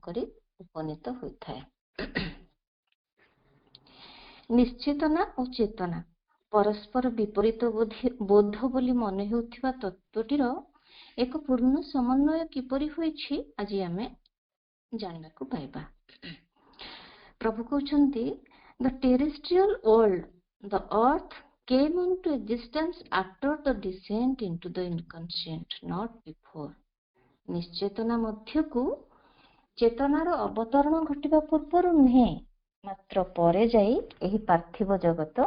କରି ଉପନୀତ ହୋଇଥାଏ। ନିଶ୍ଚେତନା ଓ ଚେତନା परस्पर विपरीत बोध बोली मन हेउथिबा तत्वटीर एक पूर्ण समन्वय किपरि होइछि आज आमे जानबा को पाइबा। प्रभु कहउछन्ति the terrestrial world the earth came into existence after the descent into the inconscient, not before. निश्चेतना मध्यकु चेतनार अवतरण घटिबा पूर्वरु नुहे, मात्र परे जाई एही पार्थिव जगत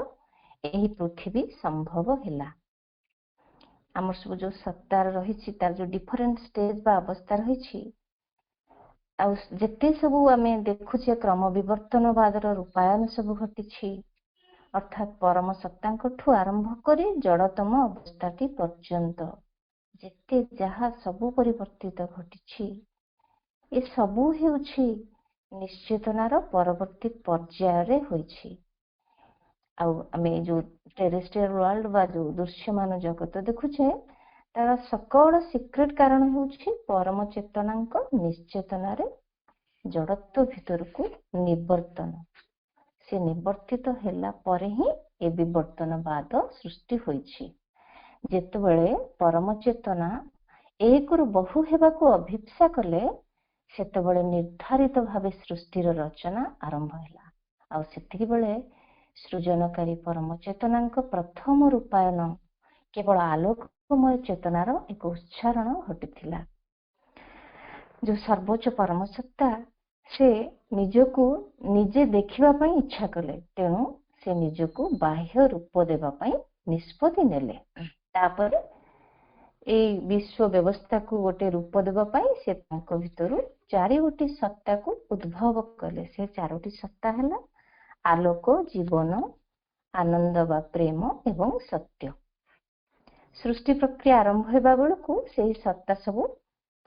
एही पृथ्वी संभव हैला। आमर सब जो सत्तार रहिछि तार जो डिफरेंट स्टेज बा अवस्था रहिछि आ जेते सब आमे देखुछे क्रम विवर्तनवादर रूपायन सब घटिछि, अर्थात परम सत्तांकठू आरंभ करी जड़तम अवस्थाटी पर्यंत जेते जहा सबु परिवर्तित घटिछि ए सबु हेउछि निश्चेतनार परवर्ती पर्याय रे होइछि। आउ आमे जो टेरेस्ट्रियल वर्ल्ड बा जो दृश्यमान जगत देखुछे तार सकल सिक्रेट कारण हेउछि परम चेतनांक निश्चेतनारे जड़त्व भितरकू निवर्तन। से निवर्तित हैला परे ही ए विवर्तनवाद सृष्टि होइछि। जेतेबेले परम चेतना एक रु बहु हेबाकू अभिप्सा कले सेतेबेले निर्धारित भावे सृष्टिर रचना आरंभ हैला। आ सेतिकी बेले सृजनकारी परम चेतनांक प्रथम रूपायन केवल आलोकमय चेतनार एक उच्चारण घटिथिला। जो सर्वोच्च परम सत्ता से निजको निजे देखिबा पई इच्छा कले, तेणु से निजको बाह्य रूप देबा पई निष्पत्ति नेले। तापर ए विश्व व्यवस्था को गोटे रूप देबा पई से तांको भितरु चारि गोटी सत्ता को उद्भव कले। से चारोटी सत्ता हैला आलोक, जीवन, आनंद बा प्रेम एवं सत्य। सृष्टि प्रक्रिया आरंभ हेबा बेलकू सेही सत्ता सब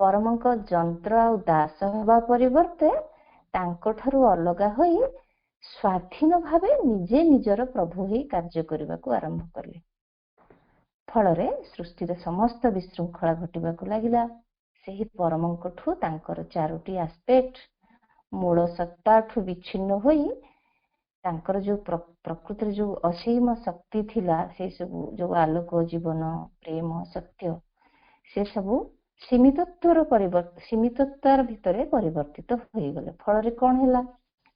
परमंक जंत्र आ दास हेबा परिवर्ते तांको ठारू अलगा होई स्वाधीन भावे निजे निजर प्रभु ही कार्य करबा को आरंभ करले। फलरे सृष्टिर समस्त विशृंखला घटिबाकू लागिला। सेही परमंकठू तांकर चारोटी एस्पेक्ट मूल सत्ताठू विच्छिन्न होई तांकर जो प्रकृतिर जो असीम शक्ति थिला से सब जो आलोक, जीवन, प्रेम, सत्य से सब सीमितत्वर भितरे परिवर्तित होई गले। फलरे कोन हैला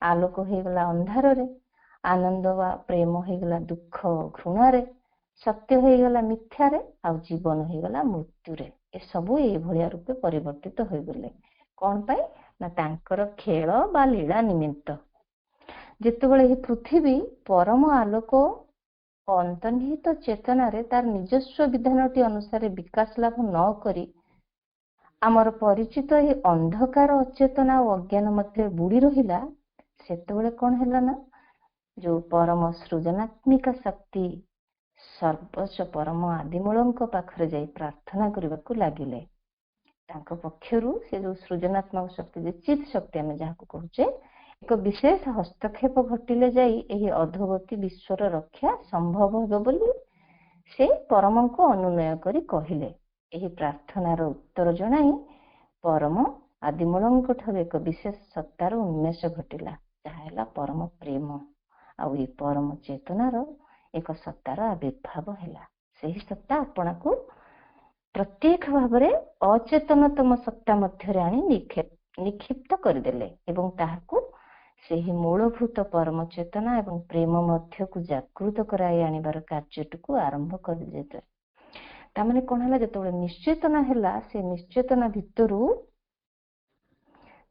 आलोक होई गला अंधार रे, आनंद वा प्रेम होई गला दुख घृणा रे, सत्य होई गला मिथ्या रे, आ जीवन होई गला मृत्यु रे। ए सब ए भलिया रूपे परिवर्तित होई गले। कोन पई ना तांकर खेल बा लीला निमित्त। जेतेबेले ही पृथ्वी परम आलोक अंतर्निहित चेतना रे तार निजस्व विधानटी अनुसार विकास लाभ न करी आमर परिचित ये अंधकार अचेतना और अज्ञान मध्य बुड़ी रहिला, सेतेबेले कोन हैला ना जो परम सृजनात्मिका शक्ति सर्वोच्च परम आदिमूलंक पाखरे जाई प्रार्थना करबाकू लागिले। तांको पक्षरु से जो सृजनात्मक शक्ति जे चित शक्ति आमे जाहाको कहूचे एक विशेष हस्तक्षेप घटिले जाई एही अधोगति विश्वर रक्षा संभव होबो बोली से परमंको अनुनय करी कहिले। एही प्रार्थनार उत्तर जणाई परम आदिमूलंक ठाରୁ एक विशेष सत्तार उन्मेष घटिला, जहा हैला परम प्रेम। आउ ए परम चेतनार एक सत्तार आविर्भाव हैला। सेही सत्ता आपणाकू प्रत्येक भावरे अचेतनतम सत्ता मध्यरे आनी निक्षिप्त करदेले एवं ताहाकू सेही मूलभूत परम चेतना एवं प्रेम मध्यकू जागृत कराई आनिबार कार्यटुकू आरंभ कर देते। तामाने कोन हला जेतबेले निश्चेतना हैला से निश्चेतना भितरु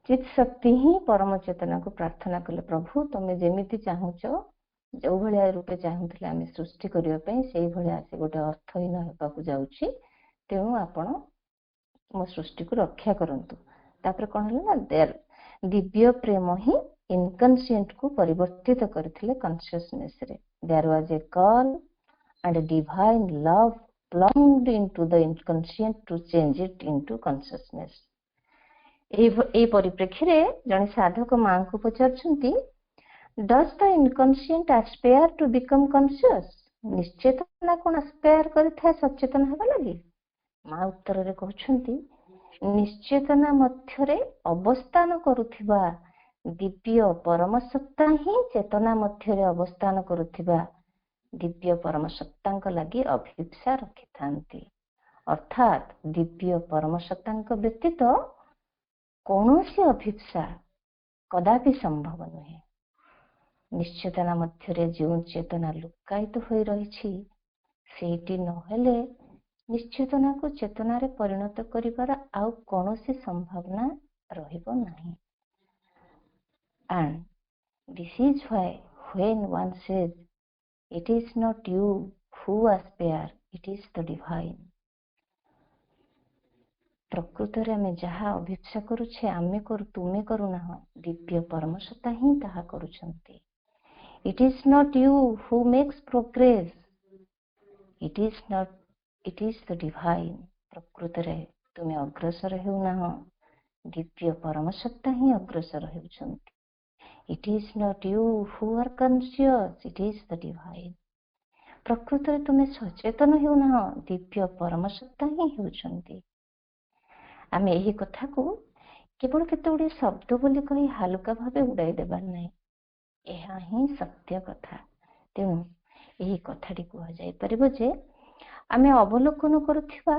चित शक्ति ही परम चेतना को प्रार्थना कले, प्रभु तमे जेमिति चाहुचो जो भलिया रूपे चाहुथिले आमे सृष्टि करियो पई सेही भलिया से गोटे अर्थहीन हेबाकू जाउछि, तेणु आपण मो सृष्टि को रक्षा करंतु। तापर कोन हला ना दिव्य प्रेम ही इनकन्शिएंट को परिवर्तित करथिले कॉन्शियसनेस रे। There was a call and divine love plunged into the inconscient to change it into consciousness. ए परिप्रेक्षी रे जने साधक मां को पचारछंती, does the inconscient aspire to become conscious? निश्चेतना cone aspire करथाय सचेतन हेबा लागि? मां उत्तर रे कहछंती ନିଶ୍ଚେତନା ମଧ୍ୟରେ ଅବସ୍ଥାନ କରୁଥିବା ଦିବ୍ୟ ପରମ ସତ୍ତା ହିଁ ଚେତନା ମଧ୍ୟରେ ଅବସ୍ଥାନ କରୁଥିବା ଦିବ୍ୟ ପରମ ସତ୍ତାଙ୍କ ଲାଗି ଅଭିପ୍ସା ରଖିଥାନ୍ତି। ଅର୍ଥାତ୍ ଦିବ୍ୟ ପରମ ସତ୍ତାଙ୍କ ବ୍ୟତୀତ କୌଣସି ଅଭିପ୍ସା କଦାପି ସମ୍ଭବ ନୁହେଁ। ନିଶ୍ଚେତନା ମଧ୍ୟରେ ଯେଉଁ ଚେତନା ଲୁକାୟିତ ହୋଇ ରହିଛି ସେଇଟି ନହେଲେ ନିଶ୍ଚେତନାକୁ ଚେତନାରେ ପରିଣତ କରିବାର ଆଉ କୌଣସି ସମ୍ଭାବନା ରହିବ ନାହିଁ। And this is why when one says it is not you who aspire, it is the divine. ପ୍ରକୃତରେ ଆମେ ଯାହା ଅଭିପ୍ସା କରୁଛେ ଆମେ କରୁ, ତୁମେ କରୁନାହଁ, ଦିବ୍ୟ ପରମ ସତ୍ତା ହିଁ ତାହା କରୁଛନ୍ତି। It is not you who makes progress, it is the divine. ପ୍ରକୃତରେ ତୁମେ ଅଗ୍ରସର ହେଉନାହଁ, ଦିବ୍ୟ ପରମ ସତ୍ତା ହିଁ ଅଗ୍ରସର ହେଉଛନ୍ତି। It is not you who are conscious, it is the divine. ପ୍ରକୃତରେ ତୁମେ ସଚେତନ ହେଉନାହଁ, ଦିବ୍ୟ ପରମ ସତ୍ତା ହିଁ ହେଉଛନ୍ତି। ଆମେ ଏହି କଥାକୁ କେବଳ କେତେ ଗୁଡ଼ିଏ ଶବ୍ଦ ବୋଲି କହି ହାଲୁକା ଭାବେ ଉଡ଼ାଇ ଦେବାର ନାହିଁ। ଏହା ହିଁ ସତ୍ୟ କଥା। ତେଣୁ ଏହି କଥାଟି କୁହାଯାଇପାରିବ ଯେ ଆମେ ଅବଲୋକନ କରୁଥିବା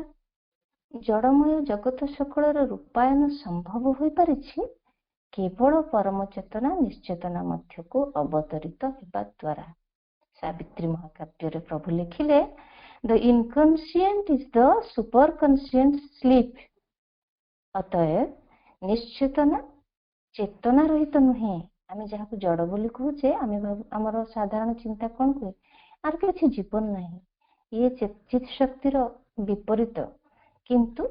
ଜଡ଼ମୟ ଜଗତ ସକଳର ରୂପାୟନ ସମ୍ଭବ ହୋଇପାରିଛି କେବଳ ପରମ ଚେତନା ନିଶ୍ଚେତନା ମଧ୍ୟକୁ ଅବତରିତ ହେବା ଦ୍ୱାରା। ସାବିତ୍ରୀ ମହାକାବ୍ୟରେ ପ୍ରଭୁ ଲେଖିଲେ, The inconscient is the superconscient sleep. ଅତଏବ ନିଶ୍ଚେତନା ଚେତନା ରହିତ ନୁହେଁ। ଆମେ ଯାହାକୁ ଜଡ଼ ବୋଲି କହୁଛେ ଆମର ସାଧାରଣ ଚିନ୍ତା କ'ଣ କୁହେ, ଆର କିଛି ଜୀବନ ନାହିଁ, ଇଏ ଚିତ୍ ଶକ୍ତିର ବିପରୀତ। କିନ୍ତୁ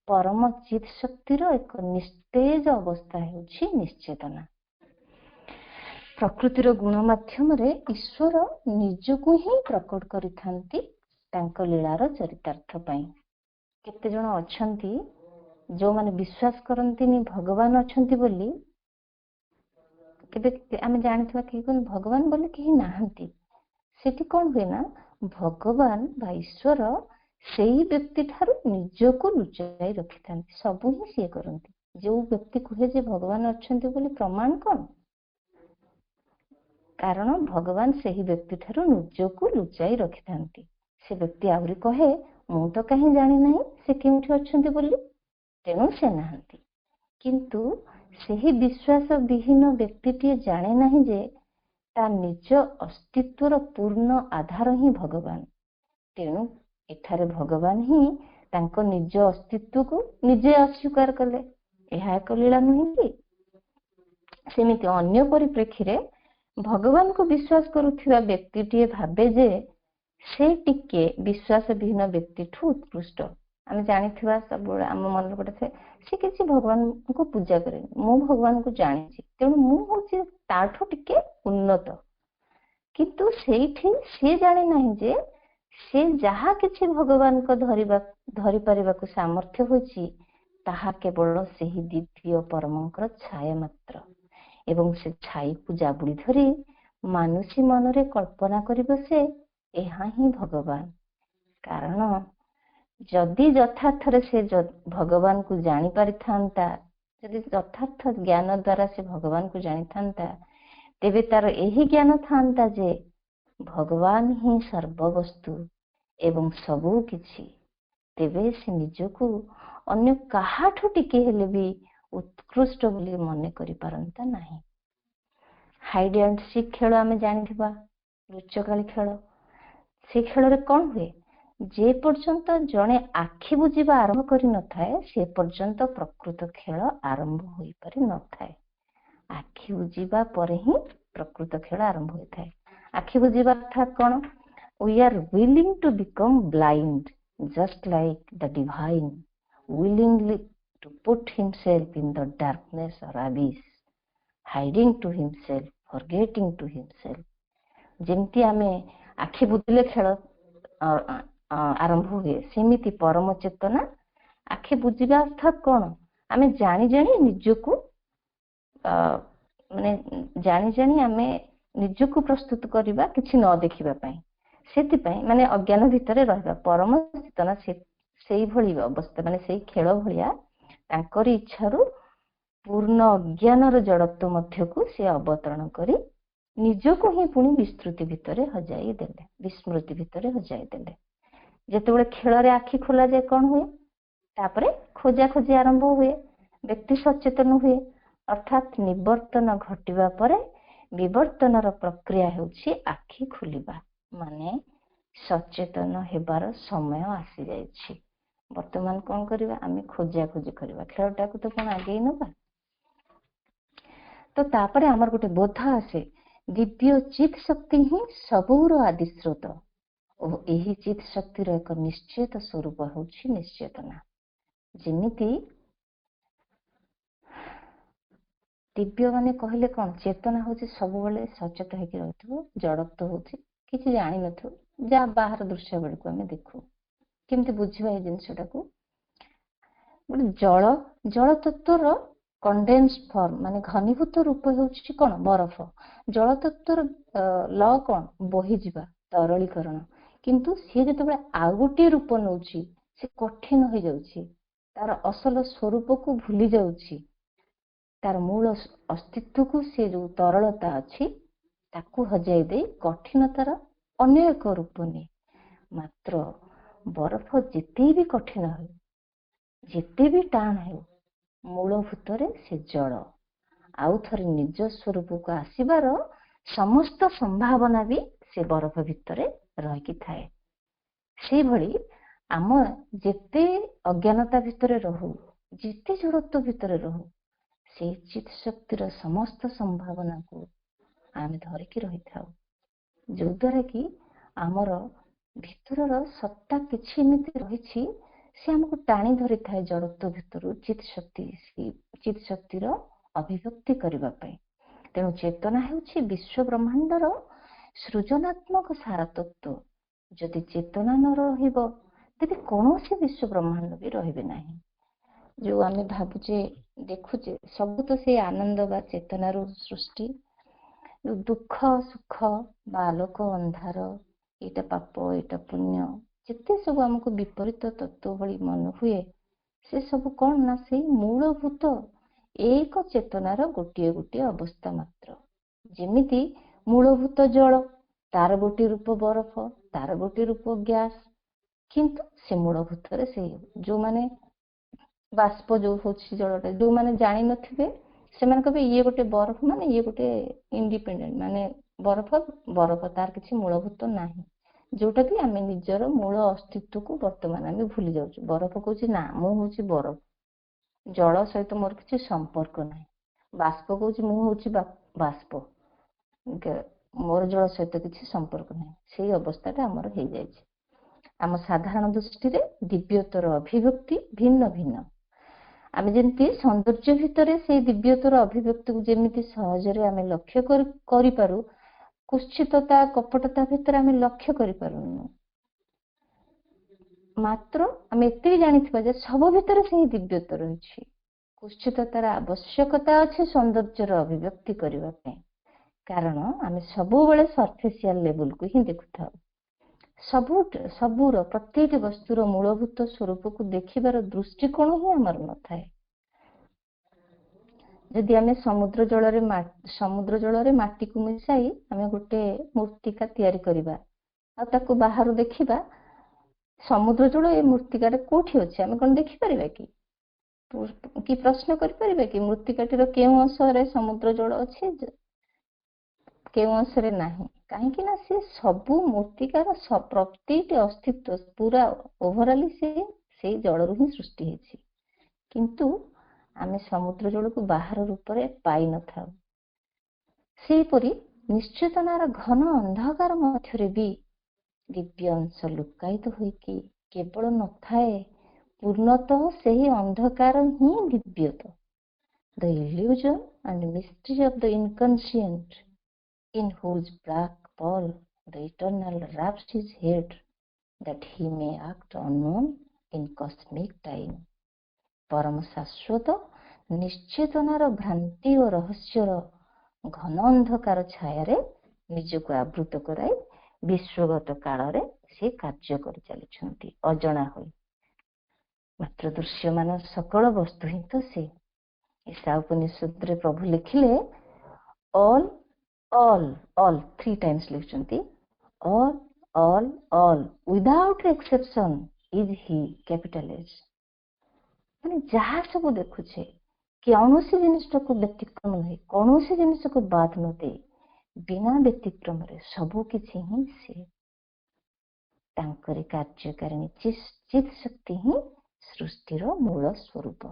ପରମ ଚିତ୍ ଶକ୍ତିର ଏକ ନିସ୍ତେଜ ଅବସ୍ଥା ହେଉଛି ନିଶ୍ଚେତନା। ପ୍ରକୃତିର ଗୁଣ ମାଧ୍ୟମରେ ଈଶ୍ୱର ନିଜକୁ ହିଁ ପ୍ରକଟ କରିଥାନ୍ତି ତାଙ୍କ ଲୀଳାର ଚରିତାର୍ଥ ପାଇଁ। କେତେ ଜଣ ଅଛନ୍ତି ଯେଉଁମାନେ ବିଶ୍ୱାସ କରନ୍ତିନି ଭଗବାନ ଅଛନ୍ତି ବୋଲି। କେବେ ଆମେ ଜାଣିଥିବା କେହି କୁହନ୍ତି ଭଗବାନ ବୋଲି କେହି ନାହାନ୍ତି। ସେଠି କ'ଣ ହୁଏ ନା, ଭଗବାନ ବା ଈଶ୍ୱର ସେଇ ବ୍ୟକ୍ତି ଠାରୁ ନିଜକୁ ଲୁଚାଇ ରଖିଥାନ୍ତି। ସବୁ ହିଁ ସିଏ କରନ୍ତି। ଯେଉଁ ବ୍ୟକ୍ତି କୁହେ ଯେ ଭଗବାନ ଅଛନ୍ତି ବୋଲି ପ୍ରମାଣ କ'ଣ? କାରଣ ଭଗବାନ ସେହି ବ୍ୟକ୍ତି ଠାରୁ ନିଜକୁ ଲୁଚାଇ ରଖିଥାନ୍ତି। ସେ ବ୍ୟକ୍ତି ଆହୁରି କହେ, ମୁଁ ତ କାହିଁ ଜାଣିନାହିଁ ସେ କେଉଁଠି ଅଛନ୍ତି ବୋଲି, ତେଣୁ ସେ ନାହାନ୍ତି। କିନ୍ତୁ ସେହି ବିଶ୍ୱାସ ବିହୀନ ବ୍ୟକ୍ତିଟିଏ ଜାଣେ ନାହିଁ ଯେ ତା ନିଜ ଅସ୍ତିତ୍ୱର ପୂର୍ଣ୍ଣ ଆଧାର ହିଁ ଭଗବାନ। ତେଣୁ ଏଠାରେ ଭଗବାନ ହିଁ ତାଙ୍କ ନିଜ ଅସ୍ତିତ୍ୱକୁ ନିଜେ ଅସ୍ୱୀକାର କଲେ। ଏହା ଏକ ଲୀଳା ନୁହେଁ କି? ସେମିତି ଅନ୍ୟ ପରିପ୍ରେକ୍ଷୀରେ ଭଗବାନଙ୍କୁ ବିଶ୍ୱାସ କରୁଥିବା ବ୍ୟକ୍ତିଟିଏ ଭାବେ ଯେ ସେ ଟିକେ ବିଶ୍ୱାସ ବିହୀନ ବ୍ୟକ୍ତିଠୁ ଉତ୍କୃଷ୍ଟ। ଆମେ ଜାଣିଥିବା ସବୁବେଳେ ଆମ ମନରେ ଗୋଟେ ଥାଏ, ସେ କିଛି ଭଗବାନଙ୍କୁ ପୂଜା କରେନି, ମୁଁ ଭଗବାନଙ୍କୁ ଜାଣିଛି, ତେଣୁ ମୁଁ ହଉଛି ତାଠୁ ଟିକେ ଉନ୍ନତ। କିନ୍ତୁ ସେଇଠି ସିଏ ଜାଣି ନାହିଁ ଯେ ସେ ଯାହା କିଛି ଭଗବାନଙ୍କ ଧରି ପାରିବାକୁ ସାମର୍ଥ୍ୟ ହୋଇଛି ତାହା କେବଳ ସେହି ଦିବ୍ୟ ପରମଙ୍କର ଛାୟା ମାତ୍ର। ଏବଂ ସେ ଛାଇକୁ ଜାବୁଡ଼ି ଧରି ମାନୁଷୀ ମନରେ କଳ୍ପନା କରିବ ସେ ଏହା ହିଁ ଭଗବାନ। କାରଣ ଯଦି ଯଥାର୍ଥରେ ସେ ଭଗବାନଙ୍କୁ ଜାଣିପାରିଥାନ୍ତା, ଯଦି ଯଥାର୍ଥ ଜ୍ଞାନ ଦ୍ୱାରା ସେ ଭଗବାନଙ୍କୁ ଜାଣିଥାନ୍ତା, ତେବେ ତାର ଏହି ଜ୍ଞାନ ଥାନ୍ତା ଯେ ଭଗବାନ ହିଁ ସର୍ବବସ୍ତୁ ଏବଂ ସବୁ କିଛି। ତେବେ ସେ ନିଜକୁ ଅନ୍ୟ କାହାଠୁ ଟିକେ ହେଲେ ବି ଉତ୍କୃଷ୍ଟ ବୋଲି ମନେ କରିପାରନ୍ତା ନାହିଁ। ହାଇଡ୍ ଆଣ୍ଡ ସିକ୍ ଖେଳ ଆମେ ଜାଣିଥିବା, ଲୁଚକାଳି ଖେଳ। ସେ ଖେଳରେ କ'ଣ ହୁଏ, ଯେ ପର୍ଯ୍ୟନ୍ତ ଜଣେ ଆଖି ବୁଜିବା ଆରମ୍ଭ କରିନଥାଏ ସେ ପର୍ଯ୍ୟନ୍ତ ପ୍ରକୃତ ଖେଳ ଆରମ୍ଭ ହୋଇପାରି ନଥାଏ। ଆଖି ବୁଜିବା ପରେ ହିଁ ପ୍ରକୃତ ଖେଳ ଆରମ୍ଭ ହୋଇଥାଏ। ଆଖି ବୁଜିବା ଅର୍ଥାତ୍ କ'ଣ? We are willing to become blind, just like the divine willingly to put himself in the darkness or abyss, hiding to himself, forgetting to himself. ଯେମିତି ଆମେ ଆଖି ବୁଜିଲେ ଖେଳ ଆରମ୍ଭ ହୁଏ, ସେମିତି ପରମ ଚେତନା ଆଖି ବୁଜିବା ଅର୍ଥାତ୍ କ'ଣ? ଆମେ ଜାଣି ଜାଣି ନିଜକୁ ଆମେ ନିଜକୁ ପ୍ରସ୍ତୁତ କରିବା କିଛି ନ ଦେଖିବା ପାଇଁ। ସେଥିପାଇଁ ଅଜ୍ଞାନ ଭିତରେ ରହିବା। ପରମ ଚେତନା ସେଇଭଳି ଅବସ୍ଥା, ସେଇ ଖେଳ ଭଳିଆ ତାଙ୍କରି ଇଚ୍ଛାରୁ ପୂର୍ଣ୍ଣ ଅଜ୍ଞାନର ଜଡ଼ତ୍ୱ ମଧ୍ୟକୁ ସେ ଅବତରଣ କରି ନିଜକୁ ହିଁ ପୁଣି ବିସ୍ମୃତି ଭିତରେ ହଜାଇ ଦେଲେ। ଯେତେବେଳେ ଖେଳରେ ଆଖି ଖୋଲାଯାଏ କଣ ହୁଏ? ତାପରେ ଖୋଜାଖୋଜି ଆରମ୍ଭ ହୁଏ, ବ୍ୟକ୍ତି ସଚେତନ ହୁଏ, ଅର୍ଥାତ୍ ନିବର୍ତ୍ତନ ଘଟିବା ପରେ ବିବର୍ତ୍ତନର ପ୍ରକ୍ରିୟା ହେଉଛି ଆଖି ଖୋଲିବା, ମାନେ ସଚେତନ ହେବାର ସମୟ ଆସିଯାଇଛି। ବର୍ତ୍ତମାନ କଣ କରିବା? ଆମେ ଖୋଜାଖୋଜି କରିବା, ଖେଳଟାକୁ ତ କଣ ଆଗେଇ ନବା। ତ ତାପରେ ଆମର ଗୋଟେ ବୋଧ ଆସେ, ଦିବ୍ୟ ଚିତ୍ ଶକ୍ତି ହିଁ ସବୁର ଆଦି ସ୍ରୋତ ଓ ଏହି ଚିତ୍ ଶକ୍ତିର ଏକ ନିଶ୍ଚିତ ସ୍ୱରୂପ ହେଉଛି ନିଶ୍ଚେତନା। ଯେମିତି ଦିବ୍ୟ ମାନେ କହିଲେ କଣ? ଚେତନା ହଉଛି ସବୁବେଳେ ସଚେତ ହେଇକି ରହିଥିବ, ଜଡତ୍ୱ ହଉଛି କିଛି ଜାଣିନଥିବ, ଯାହା ବାହାର ଦୃଶ୍ୟ ବେଳକୁ ଆମେ ଦେଖୁ। କେମିତି ବୁଝିବା ଏଇ ଜିନିଷଟାକୁ? ଗୋଟେ ଜଳ ତତ୍ଵର କଣ୍ଡେନ୍ସ ଫର୍ମ ମାନେ ଘନୀଭୂତ ରୂପ ହେଉଛି କଣ? ବରଫ। ଜଳ ତତ୍ଵର ଲ କଣ? ବୋହିଯିବା, ତରଳୀକରଣ। କିନ୍ତୁ ସିଏ ଯେତେବେଳେ ଆଉ ଗୋଟିଏ ରୂପ ନଉଛି, ସେ କଠିନ ହେଇଯାଉଛି, ତାର ଅସଲ ସ୍ୱରୂପକୁ ଭୁଲି ଯାଉଛି, ତାର ମୂଳ ଅସ୍ତିତ୍ୱକୁ, ସେ ଯୋଉ ତରଳତା ଅଛି ତାକୁ ହଜାଇ ଦେଇ କଠିନତାର ଅନ୍ୟ ଏକ ରୂପ ନିଏ। ମାତ୍ର ବରଫ ଯେତେ ବି କଠିନ ହେଉ, ଯେତେ ବି ଟାଣ ହେଉ, ମୂଳଭୂତରେ ସେ ଜଳ। ଆଉ ଥରେ ନିଜ ସ୍ୱରୂପକୁ ଆସିବାର ସମସ୍ତ ସମ୍ଭାବନା ବି ସେ ବରଫ ଭିତରେ ରହିକି ଥାଏ। ସେଇଭଳି ଆମ ଯେତେ ଅଜ୍ଞାନତା ଭିତରେ ରହୁ, ଯେତେ ଜଡ଼ତ୍ୱ ଭିତରେ ରହୁ, ସେଇ ଚିତ୍ ଶକ୍ତିର ସମସ୍ତ ସମ୍ଭାବନାକୁ ଆମେ ଧରିକି ରହିଥାଉ, ଯୋଉଦ୍ୱାରା କି ଆମର ଭିତରର ସତ୍ତା କିଛି ଏମିତି ରହିଛି, ସେ ଆମକୁ ଟାଣି ଧରିଥାଏ ଜଡ଼ତ୍ୱ ଭିତରୁ ଚିତ୍ ଶକ୍ତିର ଅଭିବ୍ୟକ୍ତି କରିବା ପାଇଁ। ତେଣୁ ଚେତନା ହେଉଛି ବିଶ୍ୱ ବ୍ରହ୍ମାଣ୍ଡର ସୃଜନାତ୍ମକ ସାର ତତ୍ତ୍ୱ। ଯଦି ଚେତନା ନ ରହିବ, ତେବେ କୌଣସି ବିଶ୍ୱ ବ୍ରହ୍ମାଣ୍ଡ ବି ରହିବେ ନାହିଁ। ଯୋଉ ଆମେ ଭାବୁଛେ, ଦେଖୁଛେ, ସବୁ ତ ସେଇ ଆନନ୍ଦ ବା ଚେତନାରୁ ସୃଷ୍ଟି। ଦୁଃଖ ସୁଖ ବା ଆଲୋକ ଅନ୍ଧାର, ଏଇଟା ପାପ ଏଇଟା ପୁଣ୍ୟ, ଯେତେ ସବୁ ଆମକୁ ବିପରୀତ ତତ୍ତ୍ୱ ଭଳି ମନେ ହୁଏ, ସେ ସବୁ କଣ ନା ସେଇ ମୂଳଭୂତ ଏକ ଚେତନାର ଗୋଟିଏ ଗୋଟିଏ ଅବସ୍ଥା ମାତ୍ର। ଯେମିତି ମୂଳଭୂତ ଜଳ, ତାର ଗୋଟିଏ ରୂପ ବରଫ, ତାର ଗୋଟିଏ ରୂପ ଗ୍ୟାସ, କିନ୍ତୁ ସେ ମୂଳଭୂତରେ ସେଇ ଯୋଉମାନେ ବାଷ୍ପ ଯୋଉ ହଉଛି ଜଳଟା, ଯୋଉମାନେ ଜାଣିନଥିବେ ସେମାନେ କହିବେ ଇଏ ଗୋଟେ ବରଫ, ମାନେ ଇଏ ଗୋଟେ ଇଣ୍ଡିପେଣ୍ଡେଣ୍ଟ, ମାନେ ବରଫ ତାର କିଛି ମୂଳଭୂତ ନାହିଁ, ଯୋଉଟା କି ଆମେ ନିଜର ମୂଳ ଅସ୍ତିତ୍ୱକୁ ବର୍ତ୍ତମାନ ଆମେ ଭୁଲି ଯାଉଛୁ। ବରଫ କହୁଛି ନା ମୁଁ ହଉଛି ବରଫ, ଜଳ ସହିତ ମୋର କିଛି ସମ୍ପର୍କ ନାହିଁ। ବାଷ୍ପ କହୁଛି ମୁଁ ହଉଛି ବାଷ୍ପ, ମୋର ଜଳ ସହିତ କିଛି ସମ୍ପର୍କ ନାହିଁ। ସେଇ ଅବସ୍ଥାଟା ଆମର ହେଇଯାଇଛି। ଆମ ସାଧାରଣ ଦୃଷ୍ଟିରେ ଦିବ୍ୟତ୍ୱର ଅଭିବ୍ୟକ୍ତି ଭିନ୍ନ ଭିନ୍ନ। ଆମେ ଯେମିତି ସୌନ୍ଦର୍ଯ୍ୟ ଭିତରେ ସେଇ ଦିବ୍ୟତ୍ୱର ଅଭିବ୍ୟକ୍ତିକୁ ଯେମିତି ସହଜରେ ଆମେ ଲକ୍ଷ୍ୟ କରିପାରୁ, କୁତ୍ସିତତା କପଟତା ଭିତରେ ଆମେ ଲକ୍ଷ୍ୟ କରିପାରୁନୁ। ମାତ୍ର ଆମେ ଏତିକି ଜାଣିଥିବା ଯେ ସବୁ ଭିତରେ ସେହି ଦିବ୍ୟତ୍ୱ ରହିଛି। କୁତ୍ସିତତାର ଆବଶ୍ୟକତା ଅଛି ସୌନ୍ଦର୍ଯ୍ୟର ଅଭିବ୍ୟକ୍ତି କରିବା ପାଇଁ, କାରଣ ଆମେ ସବୁବେଳେ ସର୍ଫେସିଆଲ ଲେବୁଲକୁ ହିଁ ଦେଖୁଥାଉ। ସବୁର ପ୍ରତ୍ୟେକ ବସ୍ତୁର ମୂଳଭୂତ ସ୍ୱରୂପକୁ ଦେଖିବାର ଦୃଷ୍ଟିକୋଣ ହିଁ ଆମର ନଥାଏ। ଯଦି ଆମେ ସମୁଦ୍ର ଜଳରେ ମାଟିକୁ ମିଶାଇ ଆମେ ଗୋଟେ ମୂର୍ତ୍ତିକା ତିଆରି କରିବା, ଆଉ ତାକୁ ବାହାରୁ ଦେଖିବା, ସମୁଦ୍ର ଜଳ ଏ ମୂର୍ତ୍ତିକାରେ କୋଉଠି ଅଛି ଆମେ କଣ ଦେଖିପାରିବା କି? ପ୍ରଶ୍ନ କରିପାରିବା କି ମୂର୍ତ୍ତିକାଟିର କେଉଁ ଅଂଶରେ ସମୁଦ୍ର ଜଳ ଅଛି, କେଉଁ ଅଂଶରେ ନାହିଁ? କାହିଁକି ନା ସେ ସବୁ ମୂର୍ତ୍ତିକାର ପ୍ରତିଟି ଅସ୍ତିତ୍ୱ ପୁରା ଓଭରାଲି ସେଇ ଜଳରୁ ହିଁ ସୃଷ୍ଟି ହେଇଛି, କିନ୍ତୁ ଆମେ ସମୁଦ୍ର ଜଳକୁ ବାହାର ରୂପରେ ପାଇନଥାଉ। ସେହିପରି ନିଶ୍ଚେତନାର ଘନ ଅନ୍ଧକାର ମଧ୍ୟରେ ବି ଦିବ୍ୟ ଅଂଶ ଲୁକାୟିତ ହୋଇକି କେବଳ ନଥାଏ, ପୂର୍ଣ୍ଣତଃ ସେହି ଅନ୍ଧକାର ହିଁ ଦିବ୍ୟତ୍ୱ। The illusion and mystery of the inconscient, in whose black ball the eternal wraps his head, that he may act unknown in cosmic time. ପରମ ଶାଶ୍ୱତ ନିଶ୍ଚେତନାର ଭ୍ରାନ୍ତି ଓ ରହସ୍ୟର ଘନ ଅନ୍ଧକାର ଛାୟାରେ ନିଜକୁ ଆବୃତ କରାଇ ବିଶ୍ୱଗତ କାଳରେ ସେ କାର୍ଯ୍ୟ କରି ଚାଲିଛନ୍ତି ଅଜଣା ହୋଇ। ମାତ୍ର ଦୃଶ୍ୟମାନ ସକଳ ବସ୍ତୁ ହିଁ ତ ସେ। ଈଶା ଉପନିଷଦରେ ପ୍ରଭୁ ଲେଖିଲେ ଅଲ୍ ଅଲ୍ ଅଲ୍ 3 times ଲେଖୁଛନ୍ତି। All all all without exception is he, capital H. ମାନେ ଯାହା ସବୁ ଦେଖୁଛେ କୌଣସି ଜିନିଷକୁ ବ୍ୟତିକ୍ରମ ନୁହେଁ, କୌଣସି ଜିନିଷକୁ ବାଦ ନ ଦେଇ ବିନା ବ୍ୟତିକ୍ରମରେ ସବୁ କିଛି ହିଁ ସେ। ତାଙ୍କରି କାର୍ଯ୍ୟକାରିଣୀ ଚିତ୍ ଶକ୍ତି ହିଁ ସୃଷ୍ଟିର ମୂଳ ସ୍ୱରୂପ।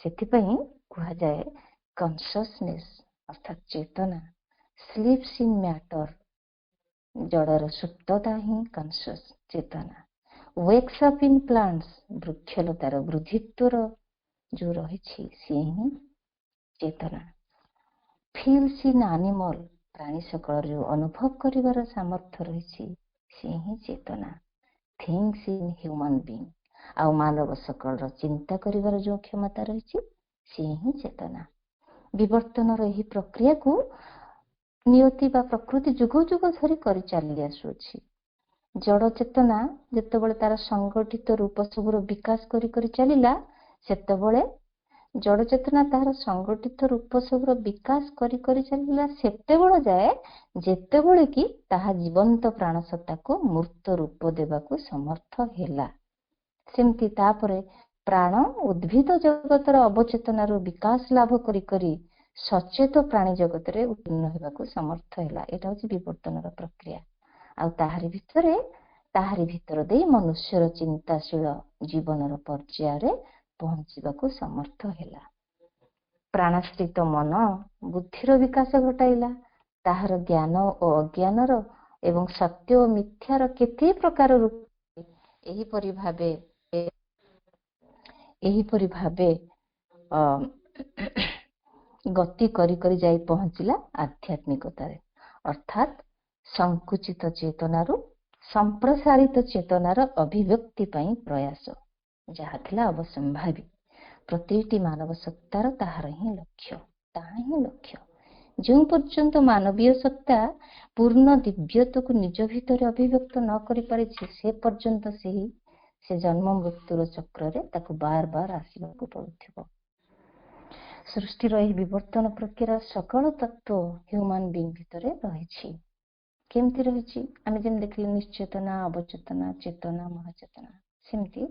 ସେଥିପାଇଁ କୁହାଯାଏ କନସିୟସନେସ୍ ଅର୍ଥାତ୍ ଚେତନା ସ୍ଲିପ୍ସ ଇନ୍ ମ୍ୟାଟର, ଜଡ଼ର ସୁପ୍ତତା ହିଁ କନସିୟସ୍ ଚେତନା। ୱେକ୍ସ ଅପ୍ ଇନ୍ ପ୍ଲାଣ୍ଟସ୍, ବୃକ୍ଷଲତାର ବୃଦ୍ଧିତ୍ୱର ଯୋଉ ରହିଛି ସିଏ ହିଁ ଚେତନା। ଫିଲ୍ସ ଇନ୍ ଆନିମଲ, ପ୍ରାଣୀ ସକଳର ଯୋଉ ଅନୁଭବ କରିବାର ସାମର୍ଥ୍ୟ ରହିଛି ସିଏ ହିଁ ଚେତନା। ଥିଙ୍ଗସ୍ ଇନ୍ ହ୍ୟୁମାନ ବିଙ୍ଗ, ଆଉ ମାନବ ସକଳର ଚିନ୍ତା କରିବାର ଯୋଉ କ୍ଷମତା ରହିଛି ସିଏ ହିଁ ଚେତନା। ବିବର୍ତ୍ତନର ଏହି ପ୍ରକ୍ରିୟାକୁ ନିୟତି ବା ପ୍ରକୃତି ଯୁଗ ଯୁଗ ଧରି କରି ଚାଲି ଆସୁଅଛି। ଜଡ଼ ଚେତନା ଯେତେବେଳେ ତାର ସଂଗଠିତ ରୂପ ସବୁର ବିକାଶ କରି କରି ଚାଲିଲା, ସେତେବେଳେ ଜଡ଼ ଚେତନା ତାହାର ସଂଗଠିତ ରୂପ ସବୁର ବିକାଶ କରି କରି ଚାଲିଲା ସେତେବେଳେ ଯାଏ ଯେତେବେଳେ କି ତାହା ଜୀବନ୍ତ ପ୍ରାଣ ସତ୍ତାକୁ ମୂର୍ତ୍ତ ରୂପ ଦେବାକୁ ସମର୍ଥ ହେଲା। ସେମିତି ତାପରେ ପ୍ରାଣ ଉଦ୍ଭିଦ ଜଗତର ଅବଚେତନାରୁ ବିକାଶ ଲାଭ କରି କରି ସଚେତ ପ୍ରାଣୀ ଜଗତରେ ଉତ୍ତୀର୍ଣ୍ଣ ହେବାକୁ ସମର୍ଥ ହେଲା। ଏଇଟା ହଉଛି ବିବର୍ତ୍ତନର ପ୍ରକ୍ରିୟା। ଆଉ ତାହାରି ଭିତର ଦେଇ ମନୁଷ୍ୟର ଚିନ୍ତାଶୀଳ ଜୀବନର ପର୍ଯ୍ୟାୟରେ ପହଞ୍ଚିବାକୁ ସମର୍ଥ ହେଲା। ପ୍ରାଣସ୍ଥିତ ମନ ବୁଦ୍ଧିର ବିକାଶ ଘଟାଇଲା। ତାହାର ଜ୍ଞାନ ଓ ଅଜ୍ଞାନର ଏବଂ ସତ୍ୟ ଓ ମିଥ୍ୟାର କେତେ ପ୍ରକାର ରୂପ ଏହିପରି ଭାବେ ଗତି କରି କରି ଯାଇ ପହଞ୍ଚିଲା ଆଧ୍ୟାତ୍ମିକତାରେ, ଅର୍ଥାତ୍ ସଂକୁଚିତ ଚେତନାରୁ ସମ୍ପ୍ରସାରିତ ଚେତନାର ଅଭିବ୍ୟକ୍ତି ପାଇଁ ପ୍ରୟାସ, ଯାହା ଥିଲା ଅବସମ୍ଭାବୀ। ପ୍ରତିଟି ମାନବ ସତ୍ତାର ତାହାର ହିଁ ଲକ୍ଷ୍ୟ, ତାହା ହିଁ ଲକ୍ଷ୍ୟ। ଯେଉଁ ପର୍ଯ୍ୟନ୍ତ ମାନବୀୟ ସତ୍ତା ପୂର୍ଣ୍ଣ ଦିବ୍ୟତ୍ୱକୁ ନିଜ ଭିତରେ ଅଭିବ୍ୟକ୍ତ ନ କରିପାରିଛି ସେ ପର୍ଯ୍ୟନ୍ତ ସେ ଜନ୍ମ ମୃତ୍ୟୁର ଚକ୍ରରେ ତାକୁ ବାର ବାର ଆସିବାକୁ ପଡୁଥିବ। ସୃଷ୍ଟିର ଏହି ବିବର୍ତ୍ତନ ପ୍ରକ୍ରିୟାର ସକଳ ତତ୍ତ୍ୱ ହ୍ୟୁମାନ ବିଙ୍ଗ ଭିତରେ ରହିଛି। କେମିତି ରହିଛି? ଆମେ ଯେମିତି ଦେଖିଲେ ନିଶ୍ଚେତନା, ଅବଚେତନା, ଚେତନା, ମହାଚେତନା। ସେମିତି